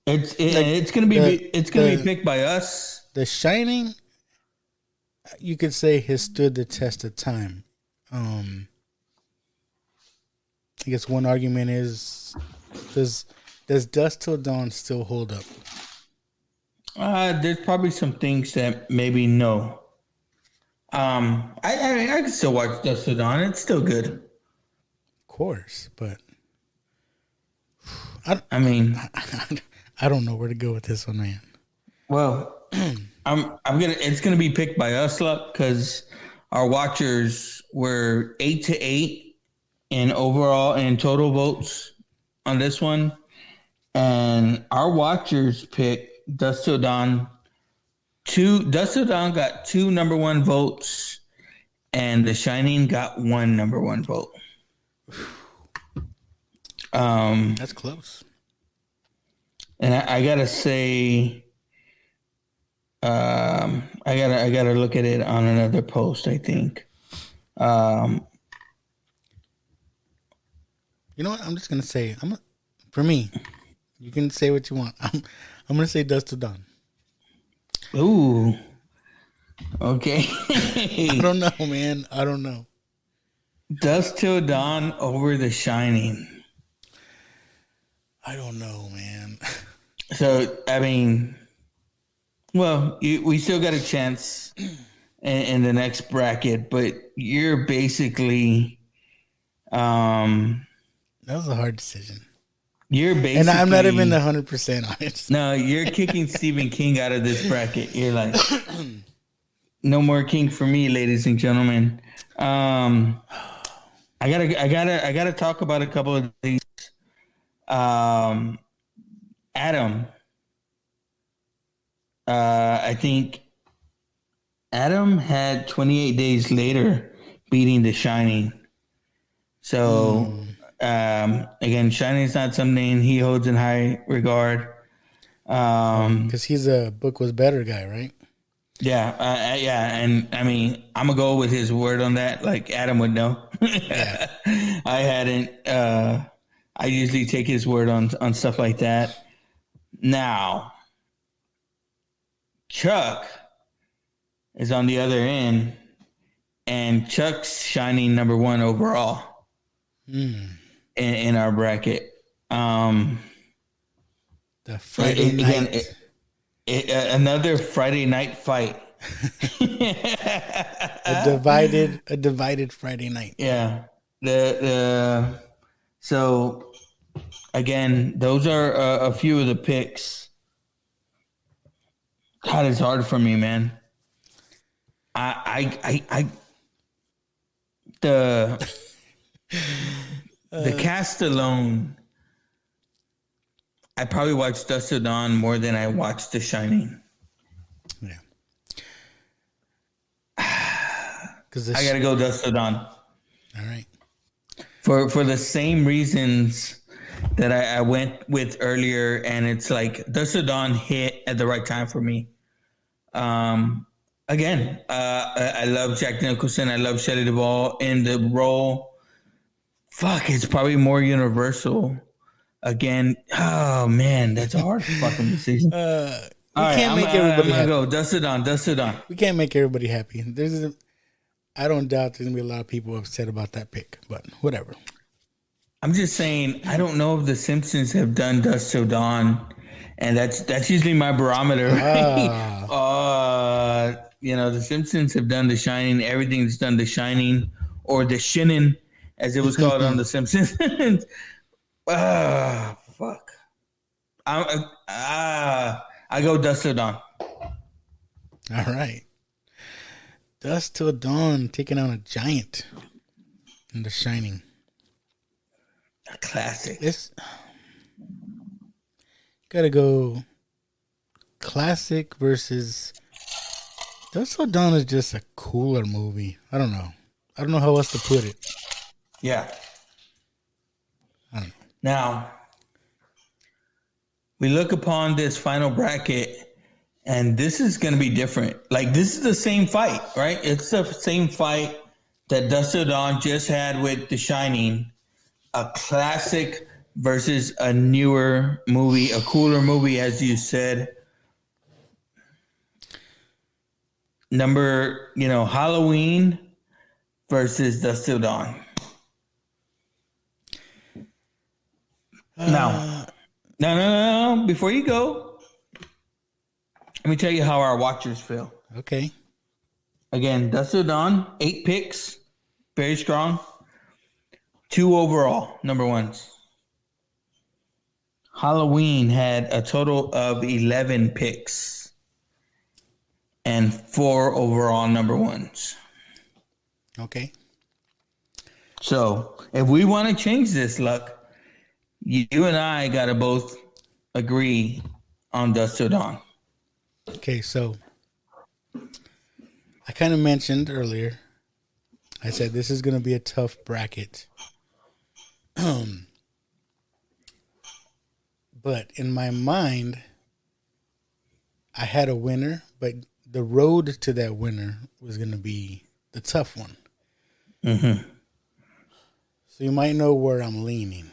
It's gonna be picked by us. The Shining, you could say, has stood the test of time. I guess one argument is, does Dusk Till Dawn still hold up? There's probably some things that maybe no. I can still watch Dusk Till Dawn. It's still good. Of course, but I don't know where to go with this one, man. Well, it's gonna be picked by us, luck, because our watchers were 8-8 in overall and total votes on this one, and our watchers picked Dusk Till Dawn. Dusk Till Dawn got 2 number 1 votes, and The Shining got 1 number 1 vote. That's close. And I gotta say, I gotta look at it on another post, I think. You know what? I'm just gonna say, for me, you can say what you want. I'm gonna say Dusk Till Dawn. Ooh. Okay. I don't know, man. I don't know. Dusk Till Dawn over The Shining. I don't know, man. So, I mean, well, we still got a chance in the next bracket, but you're basically, that was a hard decision. You're basically, and I'm not even 100% honest. No, you're kicking Stephen King out of this bracket. You're like, no more King for me, ladies and gentlemen. I gotta talk about a couple of these. Adam. I think Adam had 28 Days Later beating The Shining. So, again, Shining is not something he holds in high regard. Because he's a book was better guy, right? Yeah, yeah, and I mean, I'm gonna go with his word on that. Like Adam would know. Yeah. I hadn't. I usually take his word on stuff like that. Now, Chuck is on the other end, and Chuck's Shining number 1 overall in our bracket. The Friday night. Another Friday night fight. a divided Friday night. Yeah. So again, those are a few of the picks. God, it's hard for me, man. The cast alone, I probably watched Dusk Till Dawn more than I watched The Shining. Yeah. I gotta go Dusk Till Dawn. All right. For the same reasons that I went with earlier, and it's like Dusk Till Dawn hit at the right time for me. Again, I love Jack Nicholson. I love Shelley Duvall in the role. Fuck, it's probably more universal. Again, oh man, that's a hard fucking decision. We can't make everybody happy. Go Dusk Till Dawn. Dusk Till Dawn. We can't make everybody happy. I don't doubt there's gonna be a lot of people upset about that pick, but whatever. I'm just saying, I don't know if the Simpsons have done Dusk Till Dawn, and that's usually my barometer. Right? The Simpsons have done The Shining. Everything's done The Shining or The Shinin, as it was called on The Simpsons. Fuck. I go Dusk Till Dawn. All right. Dusk Till Dawn taking on a giant in The Shining. A classic. It's gotta go classic versus Dusk Till Dawn is just a cooler movie. I don't know how else to put it. Yeah. I don't know. Now, we look upon this final bracket, and this is going to be different. Like, this is the same fight, right? It's the same fight that Dusk Till Dawn just had with The Shining. A classic versus a newer movie, a cooler movie, as you said. Halloween versus Dusk Till Dawn. No. Before you go, let me tell you how our watchers feel. Okay. Again, Dusk Till Dawn, 8 picks, very strong. 2 overall, number ones. Halloween had a total of 11 picks and 4 overall number ones. Okay. So if we want to change this, Luck, you and I got to both agree on Dusk Till Dawn. Okay, so I kind of mentioned earlier, I said this is going to be a tough bracket. But in my mind, I had a winner, but the road to that winner was going to be the tough one. Mm-hmm. So you might know where I'm leaning.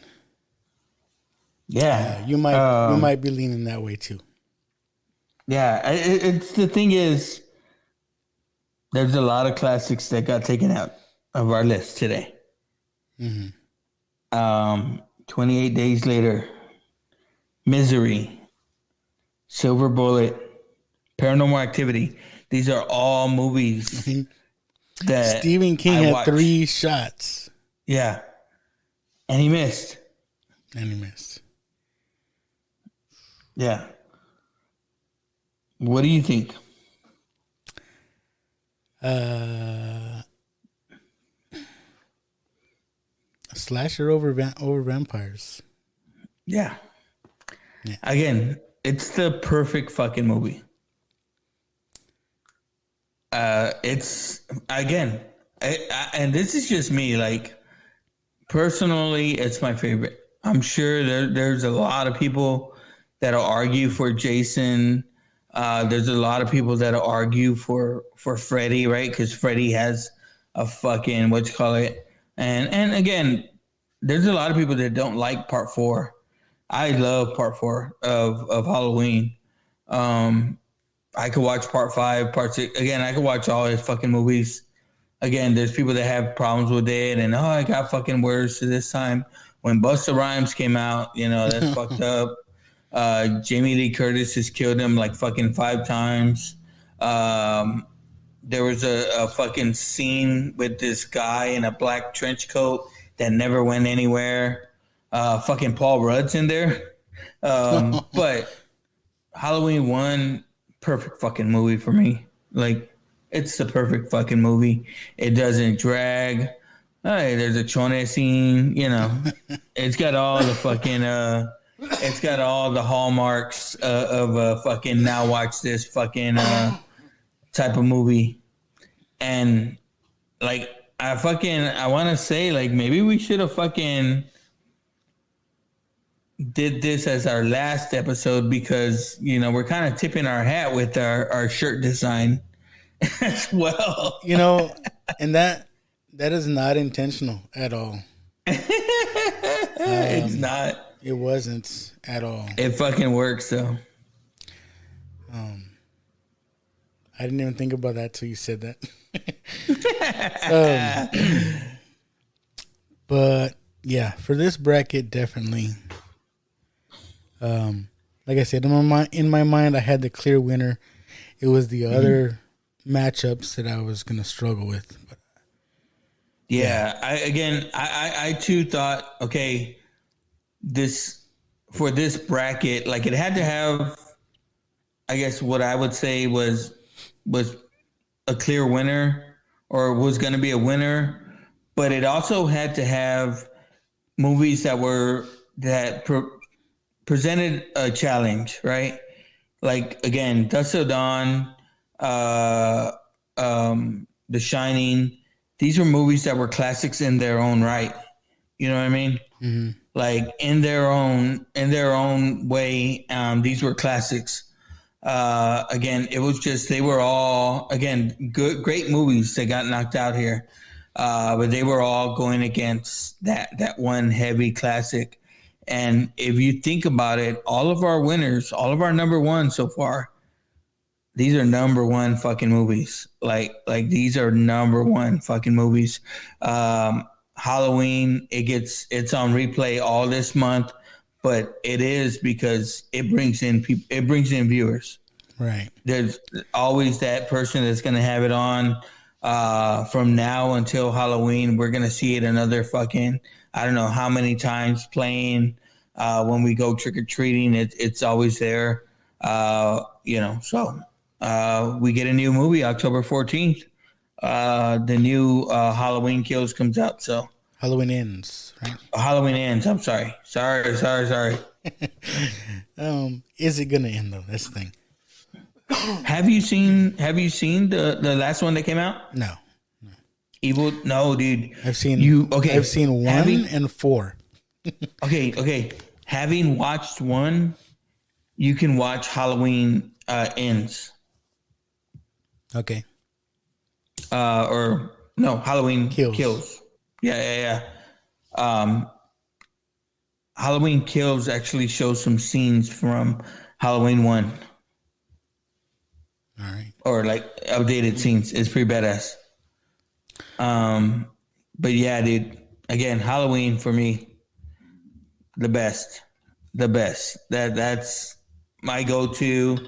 Yeah, you might be leaning that way too. Yeah, it's the thing is, there's a lot of classics that got taken out of our list today. Mm-hmm. 28 Days Later, Misery, Silver Bullet, Paranormal Activity. These are all movies that Stephen King had 3 shots. Yeah. And he missed. Yeah. What do you think? Slasher over vampires. Yeah. Again, it's the perfect fucking movie. It's again, and this is just me. Like, personally, it's my favorite. I'm sure there's a lot of people that'll argue for Jason. There's a lot of people that'll argue for Freddy, right? Because Freddy has a fucking and again, there's a lot of people that don't like Part 4. I love Part 4 of Halloween. I could watch Part 5, Part 6. Again, I could watch all his fucking movies. Again, there's people that have problems with it, and I got fucking worse this time. When Busta Rhymes came out, that's fucked up. Jamie Lee Curtis has killed him like fucking 5 times. There was a fucking scene with this guy in a black trench coat that never went anywhere. Fucking Paul Rudd's in there. But Halloween 1, perfect fucking movie for me. Like, it's the perfect fucking movie. It doesn't drag. Hey, there's a chone scene, It's got all the fucking it's got all the hallmarks of fucking now watch this fucking type of movie. And like I want to say, like, maybe we should have fucking did this as our last episode, because we're kind of tipping our hat with our shirt design as well. And that is not intentional at all. It's not. It wasn't at all. It fucking works though. I didn't even think about that till you said that. But yeah, for this bracket, definitely. Like I said, in my mind, I had the clear winner. It was the other matchups that I was gonna struggle with. But, yeah, I too thought, okay, for this bracket, like it had to have, I guess what I would say was a clear winner or was going to be a winner, but it also had to have movies that presented a challenge, right? Like again, Dusk Till Dawn, The Shining. These were movies that were classics in their own right. You know what I mean? Mm-hmm. Like in their own way, these were classics. Again, it was just they were all great movies that got knocked out here, but they were all going against that one heavy classic. And if you think about it, all of our winners, all of our number one so far, these are number one fucking movies. Like these are number one fucking movies. Halloween, it's on replay all this month, but it is because it brings in viewers. Right. There's always that person that's going to have it on from now until Halloween. We're going to see it another fucking, I don't know how many times playing when we go trick-or-treating. It's always there, so we get a new movie October 14th. The new Halloween Kills comes out. So Halloween Ends, right? Halloween Ends. I'm sorry. Is it gonna end though? That's the thing. Have you seen the last one that came out? No. Evil? No, dude. I've seen 1 and 4. Okay. Having watched 1, you can watch Halloween Ends. Okay. Halloween Kills. Yeah. Halloween Kills actually shows some scenes from Halloween 1. All right. Or like updated scenes. It's pretty badass. But yeah, dude. Again, Halloween for me, the best. That's my go-to.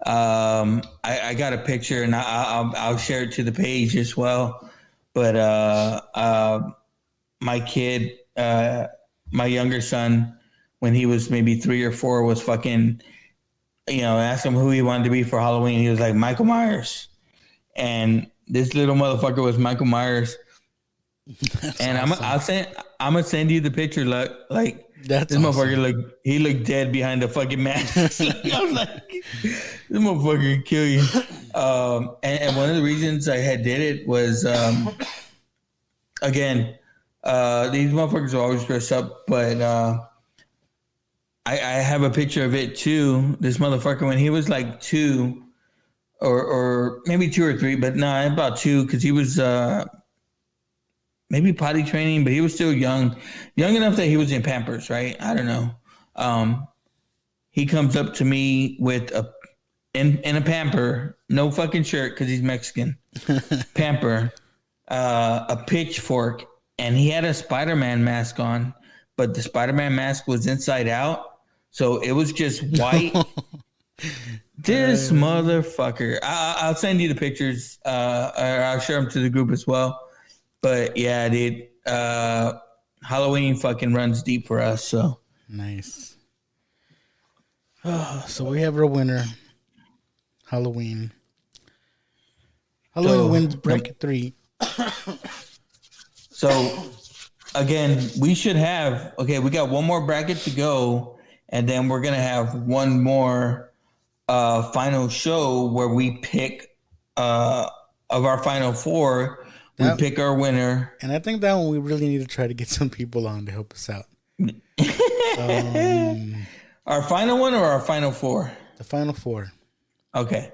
I got a picture and I'll share it to the page as well. But my kid, my younger son, when he was maybe 3 or 4, was fucking, asked him who he wanted to be for Halloween. He was like Michael Myers, and this little motherfucker was Michael Myers. And awesome. I'm gonna send you the picture. Like that's this motherfucker looked dead behind the fucking mask. I was like, this motherfucker can kill you. And one of the reasons I had did it was, again, these motherfuckers are always dressed up, but I have a picture of it too. This motherfucker, when he was like 2 or maybe 2 or 3, but no, about 2, because he was maybe potty training, but he was still young enough that he was in Pampers, right? I don't know. He comes up to me with in a Pamper, no fucking shirt because he's Mexican, Pamper, a pitchfork, and he had a Spider-Man mask on, but the Spider-Man mask was inside out, so it was just white. This motherfucker. I'll send you the pictures, or I'll share them to the group as well. But yeah, dude, Halloween fucking runs deep for us. So nice. So we have our winner, Halloween. Halloween wins bracket 3. So again, we should have. Okay, we got one more bracket to go, and then we're gonna have one more final show where we pick of our final 4. We pick our winner. And I think that one we really need to try to get some people on to help us out. Our final one or our final 4? The final 4. Okay.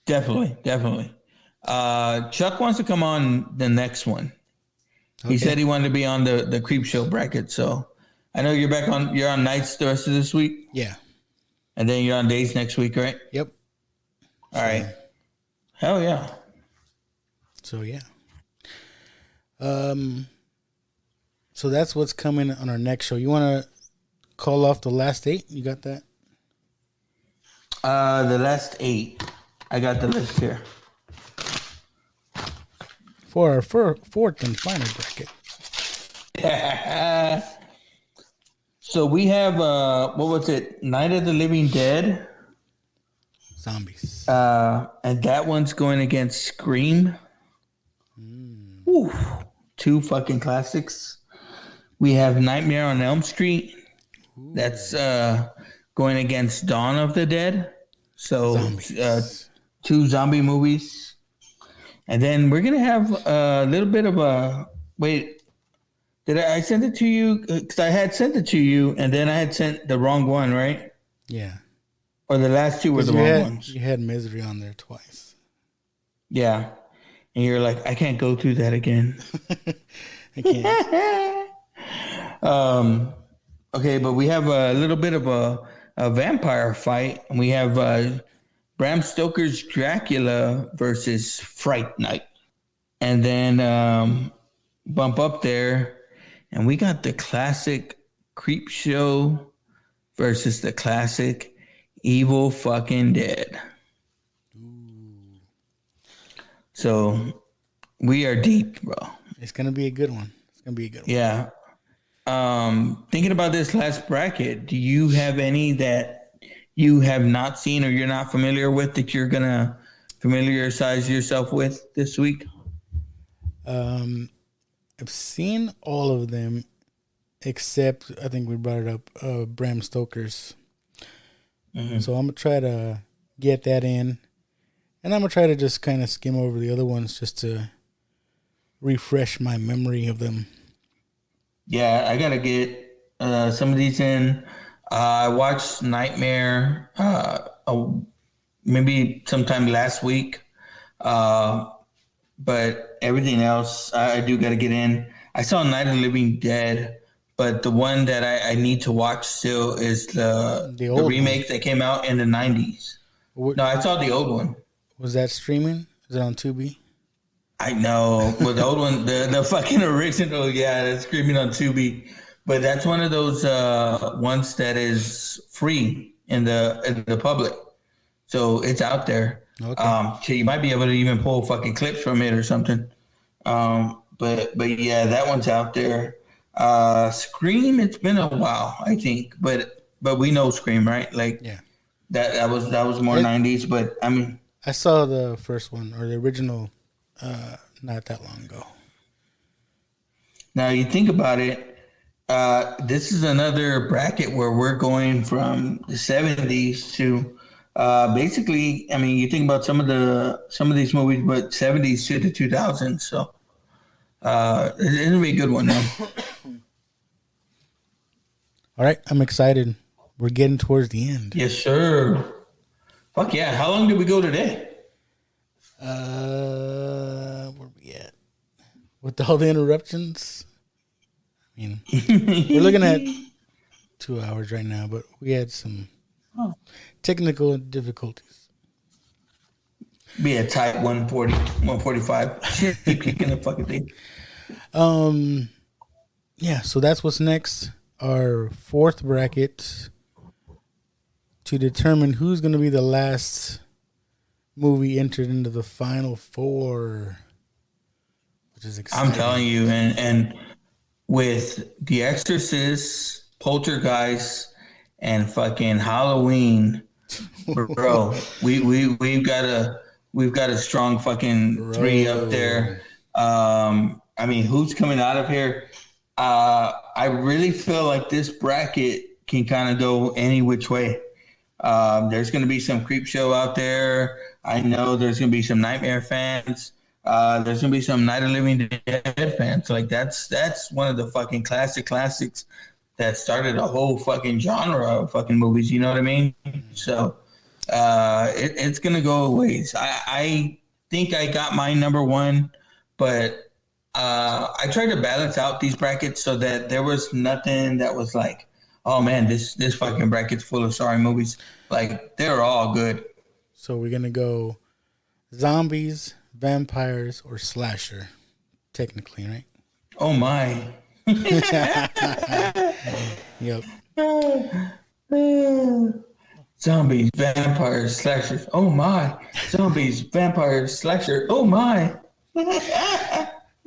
Definitely. Chuck wants to come on the next one. Okay. He said he wanted to be on the Creep Show bracket. So I know you're on nights the rest of this week. Yeah. And then you're on days next week, right? Yep. All right. Hell yeah. So yeah. So that's what's coming on our next show. You want to call off the last 8? You got that? The last 8. I got the list here. For our fourth and final bracket. So we have, what was it? Night of the Living Dead. Zombies. And that one's going against Scream. Ooh, 2 fucking classics. We have Nightmare on Elm Street. Ooh. That's going against Dawn of the Dead. So 2 zombie movies. And then we're going to have a little bit of a... Wait, did I send it to you? Because I had sent it to you, and then I had sent the wrong one, right? Yeah. Or the last 2 were the wrong ones. You had Misery on there twice. Yeah. And you're like, I can't go through that again. I can't. Okay, but we have a little bit of a vampire fight, and we have Bram Stoker's Dracula versus Fright Night. And then bump up there, and we got the classic Creep Show versus the classic Evil fucking Dead. Ooh. So we are deep, bro. It's gonna be a good one. Yeah. Thinking about this last bracket, do you have any that you have not seen or you're not familiar with that you're gonna familiarize yourself with this week? I've seen all of them except I think we brought it up, Bram Stoker's. Mm-hmm. So I'm gonna try to get that in, and I'm gonna try to just kind of skim over the other ones just to refresh my memory of them. Yeah, I gotta get some of these in. I watched Nightmare maybe sometime last week, but everything else I do gotta get in. I saw Night of the Living Dead, but the one that I need to watch still is the remake that came out in the 90s. No, I saw the old one. Was that streaming? Is it on Tubi? I know. Well, the old one, the fucking original, yeah, that's streaming on Tubi. But that's one of those ones that is free in the public. So it's out there. Okay. So you might be able to even pull fucking clips from it or something. But yeah, that one's out there. Scream, it's been a while, I think. But we know Scream, right? Like, yeah. That was more 90s, but I mean, I saw the first one or the original not that long ago. Now you think about it, this is another bracket where we're going from the 70s to basically, I mean, you think about some of these movies, but 70s to the 2000s. So it's gonna be a good one now. All right, I'm excited. We're getting towards the end. Yes, sir. Fuck yeah! How long did we go today? Where we at? With all the interruptions? I mean, we're looking at 2 hours right now, but we had some technical difficulties. Be a tight 140, 145. Keep kicking the fucking thing. Yeah, so that's what's next. Our fourth bracket to determine who's going to be the last movie entered into the final 4, which is exciting. I'm telling you, and with The Exorcist, Poltergeist, and fucking Halloween, bro, we've got a strong fucking 3 up there. I mean, who's coming out of here? I really feel like this bracket can kind of go any which way. There's going to be some creep show out there. I know there's going to be some Nightmare fans. There's going to be some Night of the Living Dead fans. Like that's one of the fucking classics that started a whole fucking genre of fucking movies. You know what I mean? So it's going to go ways. I think I got my number 1, but I tried to balance out these brackets so that there was nothing that was like, oh man, this fucking bracket's full of sorry movies. Like, they're all good. So we're going to go Zombies vampires, or slasher? Technically, right? Oh my. Yep. Zombies, vampires, slashers. Oh my. Zombies, vampires, slasher. Oh my.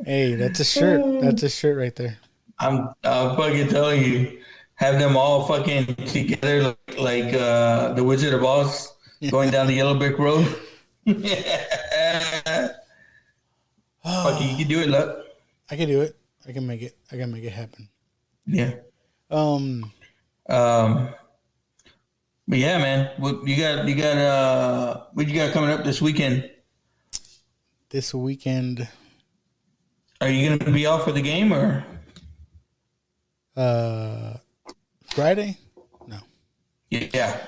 Hey, that's a shirt. That's a shirt right there. I'm fucking telling you, have them all fucking together like the Wizard of Oz going down the yellow brick road. Fucking, you can do it, look. I can do it. I can make it. I can make it happen. Yeah. Um. But yeah, man, what you got coming up this weekend? This weekend. Are you gonna be off for the game or? Friday? No. Yeah.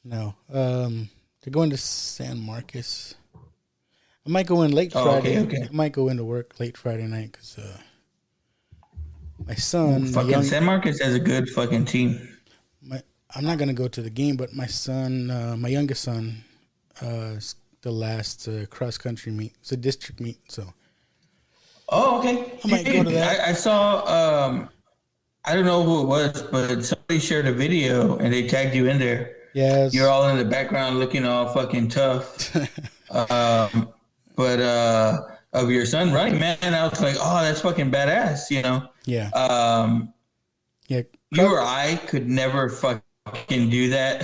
No. They're going to San Marcos. I might go in late Friday. Okay. I might go into work late Friday night because my son, fucking San Marcos has a good fucking team. I'm not gonna go to the game, but my son, my youngest son, is the last cross country meet. It's a district meet, so. Oh, okay. I might go to that. I saw. I don't know who it was, but somebody shared a video and they tagged you in there. Yes. You're all in the background looking all fucking tough. But of your son running, man, I was like, oh, that's fucking badass, you know? Yeah. Yeah. You or I could never fucking do that.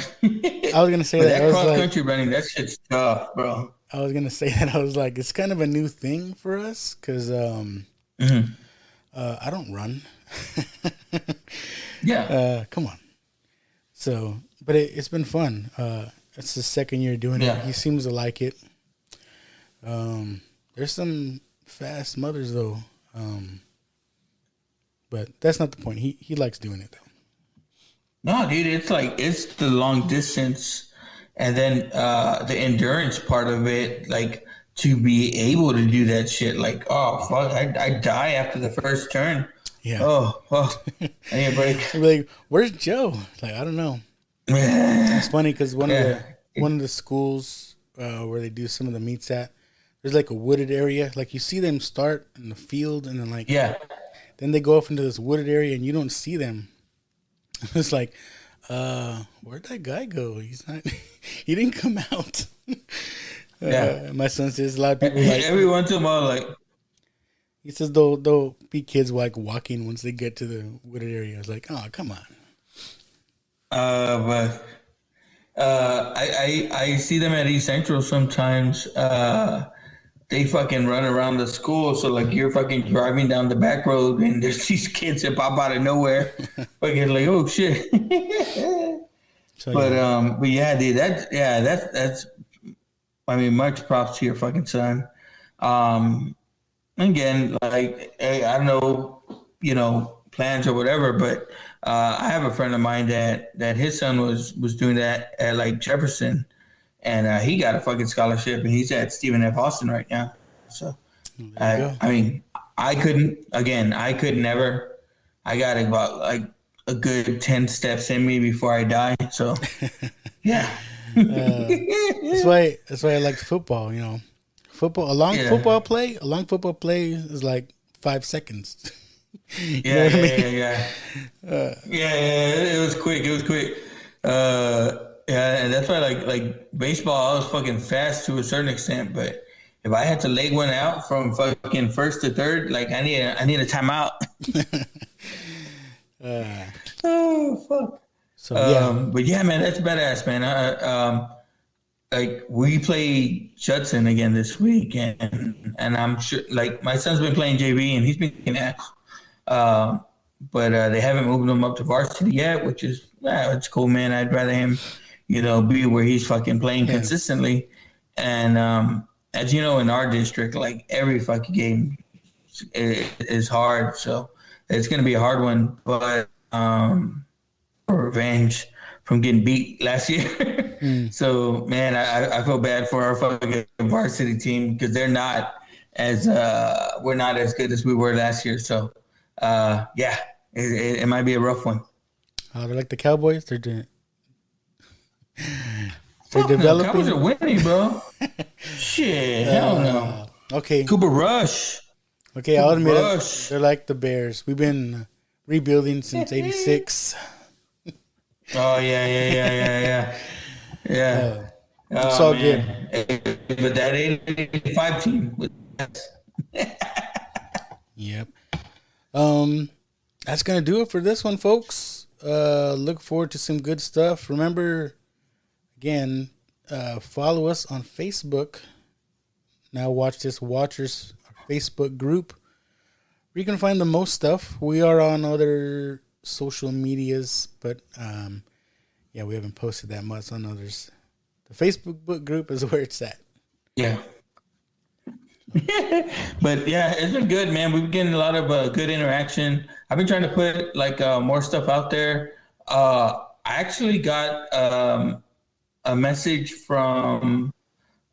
I was gonna say but that cross country running, that shit's tough, bro. I was gonna say that. I was like, it's kind of a new thing for us because I don't run. Yeah. Come on. So, but it's been fun. It's the second year doing it. He seems to like it. There's some fast mothers though. But that's not the point. He likes doing it though. No, dude, it's the long distance and then the endurance part of it, like to be able to do that shit. Like, oh fuck, I die after the first turn. Yeah. Oh, I need a break. Like, where's Joe? Like, I don't know. It's funny because one of the schools where they do some of the meets at, there's like a wooded area. Like you see them start in the field and then then they go off into this wooded area and you don't see them. It's like, where'd that guy go? He's not. He didn't come out. My son says a lot of people like every once in a while, like he says they'll be kids like walking once they get to the wooded area. It's like, oh, come on. But I see them at East Central sometimes. They fucking run around the school. So like you're fucking driving down the back road and there's these kids that pop out of nowhere. Fucking like, oh shit. But yeah, dude, that's I mean, much props to your fucking son. Again, like, hey, I don't know, plans or whatever, but I have a friend of mine that his son was doing that at like Jefferson, and he got a fucking scholarship, and he's at Stephen F. Austin right now. So, I mean, I could never. I got about like a good 10 steps in me before I die. So, yeah. That's why I like football. A long football play is like 5 seconds. Yeah. It was quick. And that's why like baseball, I was fucking fast to a certain extent, but if I had to leg one out from fucking first to third, like I need a timeout. Oh fuck. So yeah, but yeah, man, that's badass, man. Like we play Judson again this week, and I'm sure like my son's been playing JV and he's been kicking ass. But they haven't moved him up to varsity yet, which is it's cool, man. I'd rather him, be where he's fucking playing consistently. And as you know, in our district, like every fucking game is hard, so it's gonna be a hard one. But for revenge from getting beat last year. So man, I feel bad for our fucking varsity team because they're not as we're not as good as we were last year. So yeah, it might be a rough one. They're like the Cowboys. They're doing. They're developing. Cowboys are winning, bro. Shit, hell no. Okay. Cooper Rush. Okay, I'll admit Rush. they're like the Bears. We've been rebuilding since '86. Oh yeah. It's all good. But that 85 team. Yep. That's gonna do it for this one, folks. Look forward to some good stuff. Remember, again, follow us on Facebook. Now Watch This Watchers Facebook group, where you can find the most stuff. We are on other social medias, but yeah, we haven't posted that much on others. The Facebook book group is where it's at. Yeah. But yeah, it's been good, man. We've been getting a lot of good interaction. I've been trying to put like more stuff out there. I actually got a message from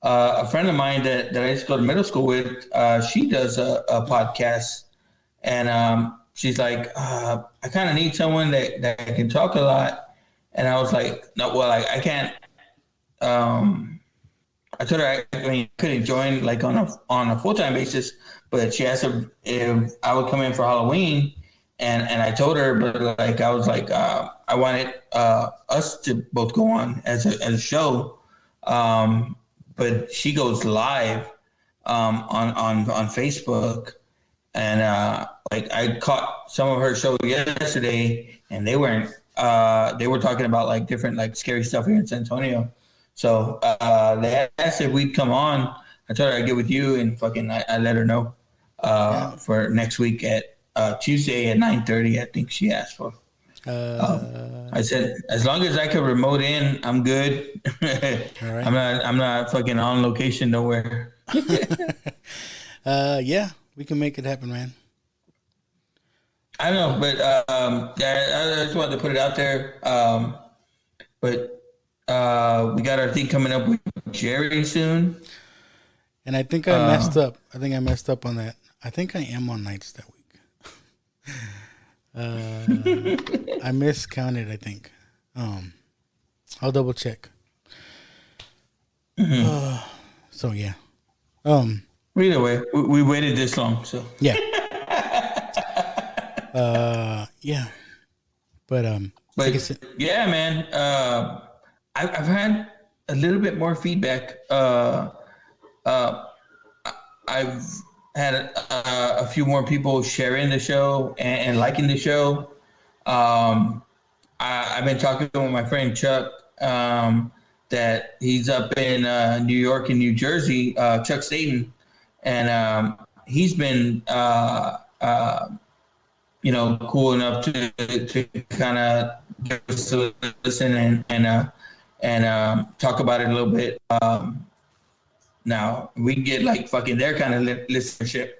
a friend of mine that I used to go to middle school with. She does a podcast, and she's like, I kind of need someone that can talk a lot. And I was like, no, well, I can't. I told her I couldn't join like on a full-time basis, but she asked if I would come in for Halloween, and I told her, but like I was like I wanted us to both go on as a show, but she goes live on Facebook, and like I caught some of her show yesterday, and they were talking about like different like scary stuff here in San Antonio. So they asked if we'd come on. I told her I'd get with you, and fucking I let her know for next week at Tuesday at 9:30. I think she asked for. I said as long as I can remote in, I'm good. All right. I'm not fucking on location nowhere. Yeah, we can make it happen, man. I know, but I just wanted to put it out there. But. We got our thing coming up with Jerry soon. And I think I messed up. I think I messed up on that. I think I am on nights that week. I miscounted, I think. I'll double check. Mm-hmm. So, yeah. Either way, we waited this long, so. Yeah. Yeah. But yeah, man. I've had a little bit more feedback. I've had a few more people sharing the show and liking the show. I've been talking with my friend Chuck, that he's up in New York and New Jersey, Chuck Staten, and he's been cool enough to kind of give us a listen and talk about it a little bit. Now we get like fucking their kind of listenership.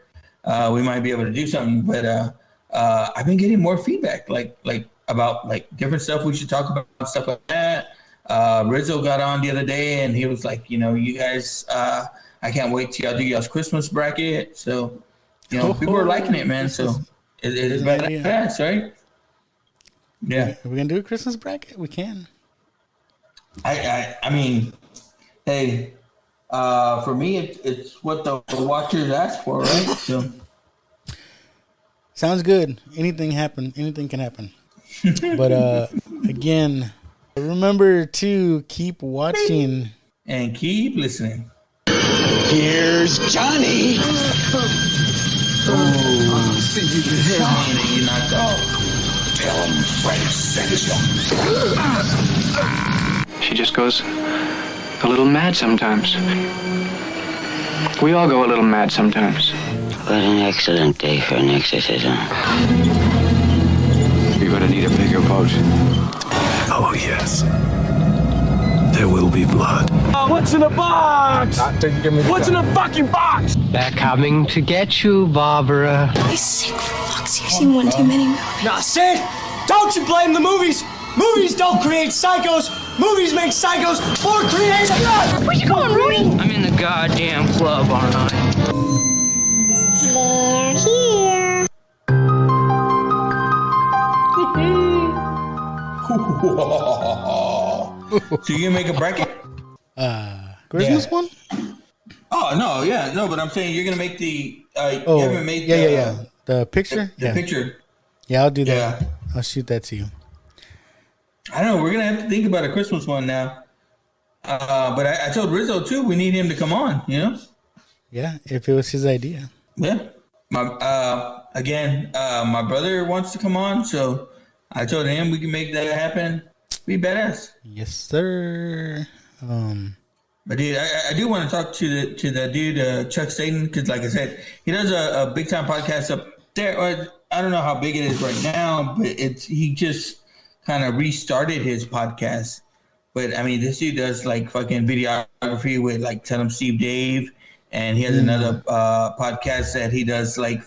We might be able to do something, but I've been getting more feedback, like about like different stuff we should talk about, stuff like that. Rizzo got on the other day, and he was like, you guys, I can't wait till y'all do y'all's Christmas bracket. So, people are liking it, man. So it's badass, right? Yeah, are we gonna do a Christmas bracket? We can. I mean, hey, for me, it's what the watchers ask for, right? So, sounds good. Anything can happen. But again, remember to keep watching and keep listening. Here's Johnny. You knocked off. Tell him Fred sent you. She just goes a little mad sometimes. We all go a little mad sometimes. What an excellent day for an exorcism. You're gonna need a bigger boat. Oh, yes. There will be blood. What's in the box? What's in the fucking box? They're coming to get you, Barbara. He's sick for fuck's sake. You've seen one too many movies. Now, Sid, don't you blame the movies. Movies don't create psychos. Movies make psychos or create blood. Where you going, Rudy? I'm in the goddamn club, aren't I? They're here. So you gonna make a bracket? Christmas Yeah. one? Oh no, yeah, no, but I'm saying you're gonna make the. You Oh, haven't made yeah. The picture? The picture. Yeah, I'll do that. Yeah. I'll shoot that to you. I don't know. We're gonna have to think about a Christmas one now. But I told Rizzo too. We need him to come on. You know. Yeah, if it was his idea. Yeah. My brother wants to come on, so I told him we can make that happen. Be badass. Yes, sir. But dude, I do want to talk to the dude Chuck Staten, because like I said, he does a big time podcast up there. Or I don't know how big it is right now, but he just kind of restarted his podcast. But I mean, this dude does like fucking videography with like Tell 'em Steve Dave, and he has another podcast that he does like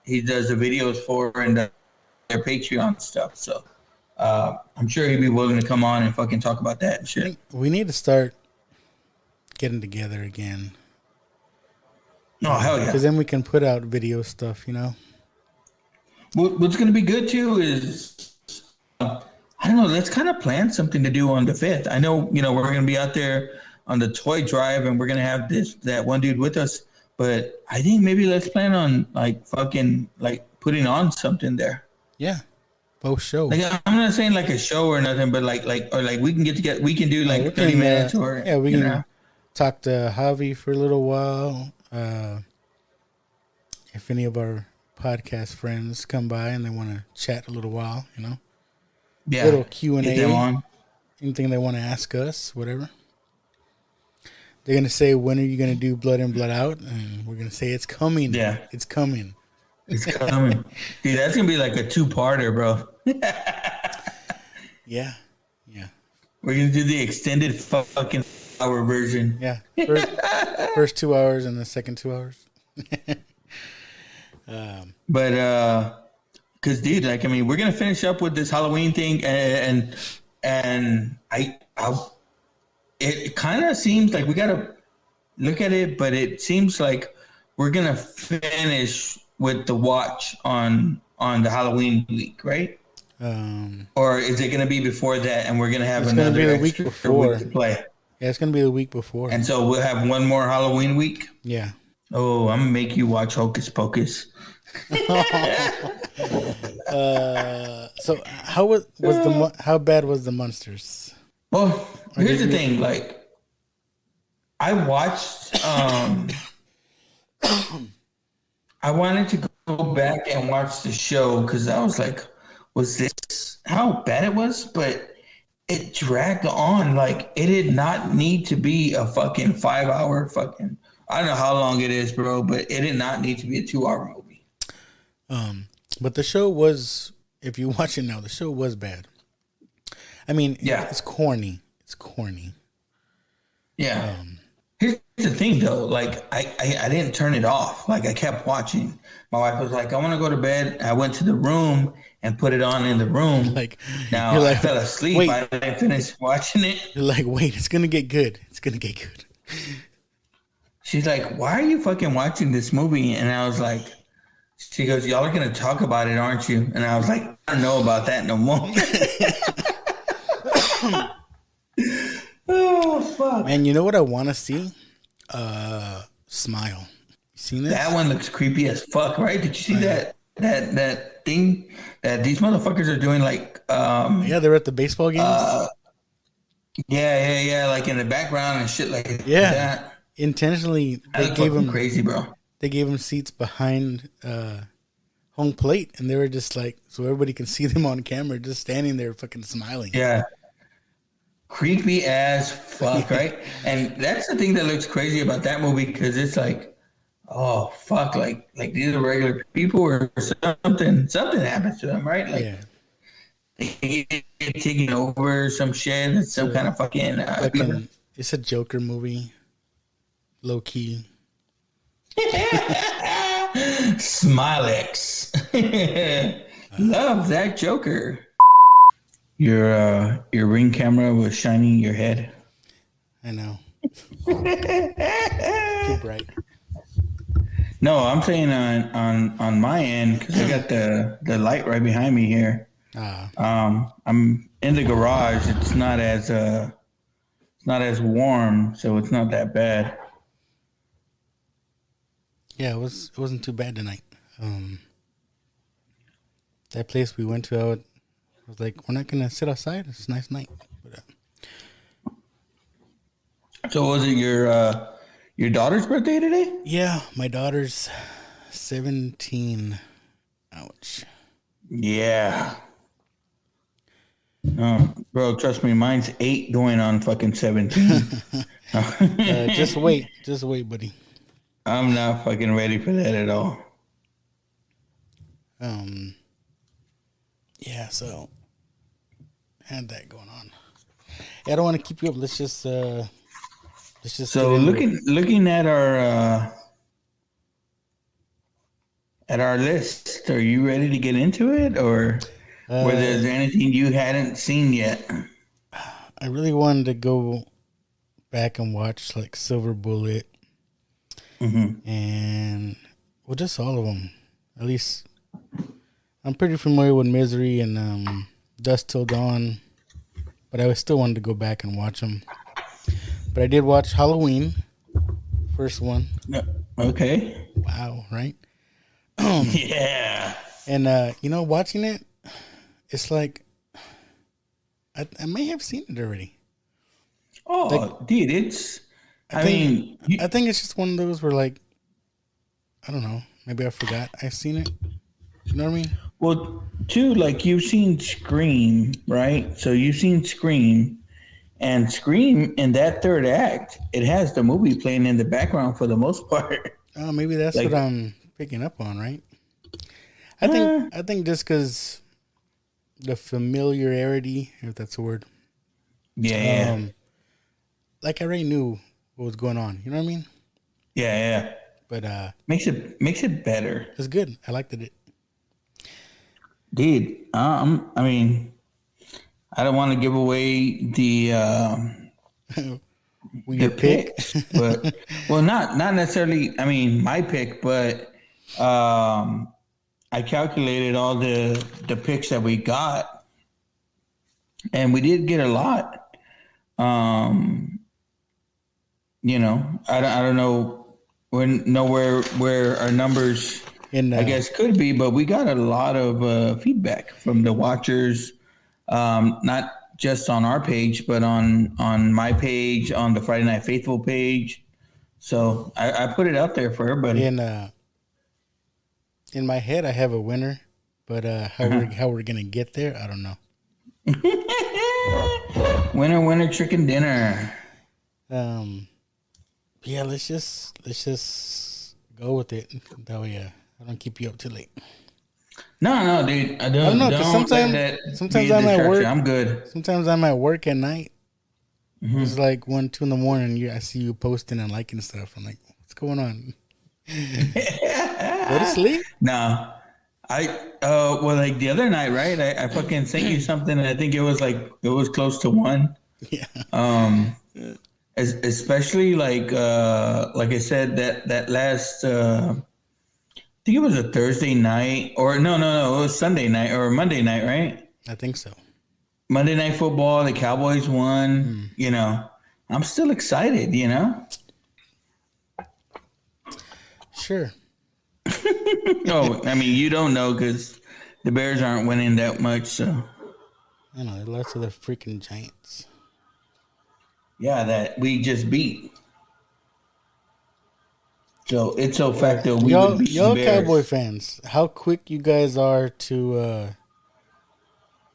he does the videos for and their Patreon stuff. So I'm sure he'd be willing to come on and fucking talk about that and shit. We need to start getting together again. Oh, hell yeah. Because then we can put out video stuff, you know? What's going to be good, too, is, I don't know, let's kind of plan something to do on the 5th. I know, we're going to be out there on the toy drive, and we're going to have that one dude with us. But I think maybe let's plan on, putting on something there. Yeah. Post show. Like, I'm not saying like a show or nothing, but like we can get together. We can do 30 minutes or yeah, we can talk to Javi for a little while. If any of our podcast friends come by and they want to chat a little while, yeah, little Q&A, get them on. Anything they want to ask us, whatever. They're gonna say, "When are you gonna do Blood In, Blood Out?" And we're gonna say, "It's coming." Yeah, it's coming. It's coming. Dude, that's gonna be like a 2-parter, bro. Yeah. We're gonna do the extended fucking hour version. Yeah, first 2 hours and the second 2 hours. But because dude, we're gonna finish up with this Halloween thing, and it kind of seems like we gotta look at it, but it seems like we're gonna finish with the watch on the Halloween week, right? Or is it gonna be before that, and we're gonna have another week before week to play? Yeah, it's gonna be the week before, and so we'll have one more Halloween week. Yeah. Oh, I'm gonna make you watch Hocus Pocus. So how bad was the monsters? Well, here's the thing. Like, I watched. I wanted to go back and watch the show because I was like, was this how bad it was? But it dragged on. Like, it did not need to be a fucking 5-hour fucking. I don't know how long it is, bro, but it did not need to be a 2-hour movie. But the show was, if you watch it now, the show was bad. I mean, yeah, it's corny. It's corny. Yeah. Here's the thing, though. Like, I didn't turn it off. Like, I kept watching. My wife was like, I want to go to bed. I went to the room and put it on in the room. Now, I fell asleep. Wait. I didn't finish watching it. You're like, wait, it's going to get good. It's going to get good. She's like, why are you fucking watching this movie? And I was like, she goes, y'all are going to talk about it, aren't you? And I was like, I don't know about that no more. Oh, fuck. Man, you know what I want to see? Smile. You seen this? That one looks creepy as fuck, right? Did you see that thing that these motherfuckers are doing? Like, yeah, they're at the baseball games. Yeah, like in the background and shit like that. Intentionally, they gave them crazy, bro. They gave them seats behind home plate, and they were just like, so everybody can see them on camera, just standing there, fucking smiling. Yeah. Creepy as fuck, right? And that's the thing that looks crazy about that movie, because it's like, oh fuck, like these are regular people or something happens to them, right? Like, they get taken over some shit. It's some kind of fucking. It's a Joker movie, low key. Smilex, love that Joker. Your Ring camera was shining your head. I know. Too bright. No, I'm saying on my end, because I got the light right behind me here. I'm in the garage. It's not as It's not as warm, so it's not that bad. Yeah, it wasn't too bad tonight. That place we went to, I was like, we're not gonna sit outside. It's a nice night. But, So was it your daughter's birthday today? yeah, my daughter's 17. Ouch. Yeah. Bro, trust me, mine's 8 going on fucking 17. Just wait, buddy. I'm not fucking ready for that at all. Yeah, so had that going on. I don't want to keep you up. Let's just So get into it. looking at our list, are you ready to get into it, or whether there's anything you hadn't seen yet? I really wanted to go back and watch like Silver Bullet, and well, just all of them. At least I'm pretty familiar with Misery and Dusk Till Dawn, but I still wanted to go back and watch them. But I did watch Halloween, first one. Okay. Wow, right? Yeah. And watching it, it's like I may have seen it already. Oh, Like, dude, it's. I think it's just one of those where, like, I don't know, maybe I forgot I've seen it. You know what I mean? Well, too, like you've seen Scream, right? So you've seen Scream, and Scream in that third act, it has the movie playing in the background for the most part. Oh, maybe that's Like- what I'm picking up on, right? I think just because the familiarity, if that's a word. Yeah. Like I already knew what was going on. You know what I mean? Yeah. But Makes it better. it's good. I liked it. Dude, I mean, I don't want to give away the Your pick? but well, not necessarily. I mean, my pick, but I calculated all the picks that we got, and we did get a lot. I don't know where our numbers. I guess could be, but we got a lot of feedback from the watchers, not just on our page, but on my page, on the Friday Night Faithful page. So I put it out there for everybody. In my head, I have a winner, but how we're gonna get there, I don't know. Winner, chicken dinner. Yeah, let's just go with it. That way, I don't keep you up too late. No, dude. I don't know, 'cause sometimes I'm at work. I'm good. Sometimes I'm at work at night. It's like 1, 2 in the morning. I see you posting and liking stuff. I'm like, what's going on? Go to sleep? No. Like the other night, right? I fucking sent you something, and I think it was close to 1. Yeah. Especially like I said, that last I think it was a Thursday night, or no, it was Sunday night or Monday night, right? I think so. Monday Night Football, the Cowboys won. I'm still excited. Sure. Oh, I mean, you don't know because the Bears aren't winning that much, so. I know, they lost to the freaking Giants. Yeah, that we just beat. So it's so facto we would beat y'all the Bears. Cowboy fans, how quick you guys are to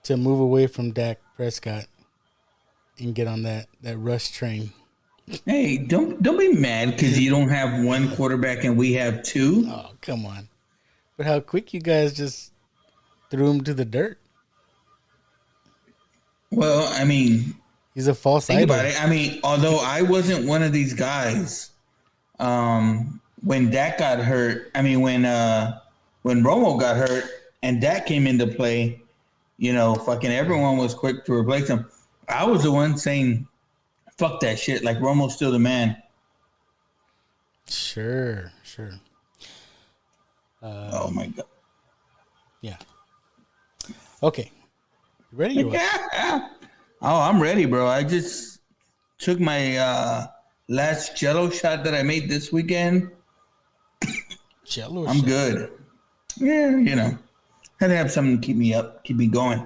move away from Dak Prescott and get on that rush train. Hey, don't be mad because you don't have one quarterback and we have 2. Oh, come on. But how quick you guys just threw him to the dirt. Well, I mean, he's a false think idol. about it. I mean, although I wasn't one of these guys, when Dak got hurt, I mean, when Romo got hurt and Dak came into play, fucking everyone was quick to replace him. I was the one saying, fuck that shit. Like, Romo's still the man. Sure. Oh, my God. Yeah. Okay. You ready? Oh, I'm ready, bro. I just took my last Jello shot that I made this weekend. Jello I'm shot. good. Yeah, you know, had to have something to keep me up, keep me going.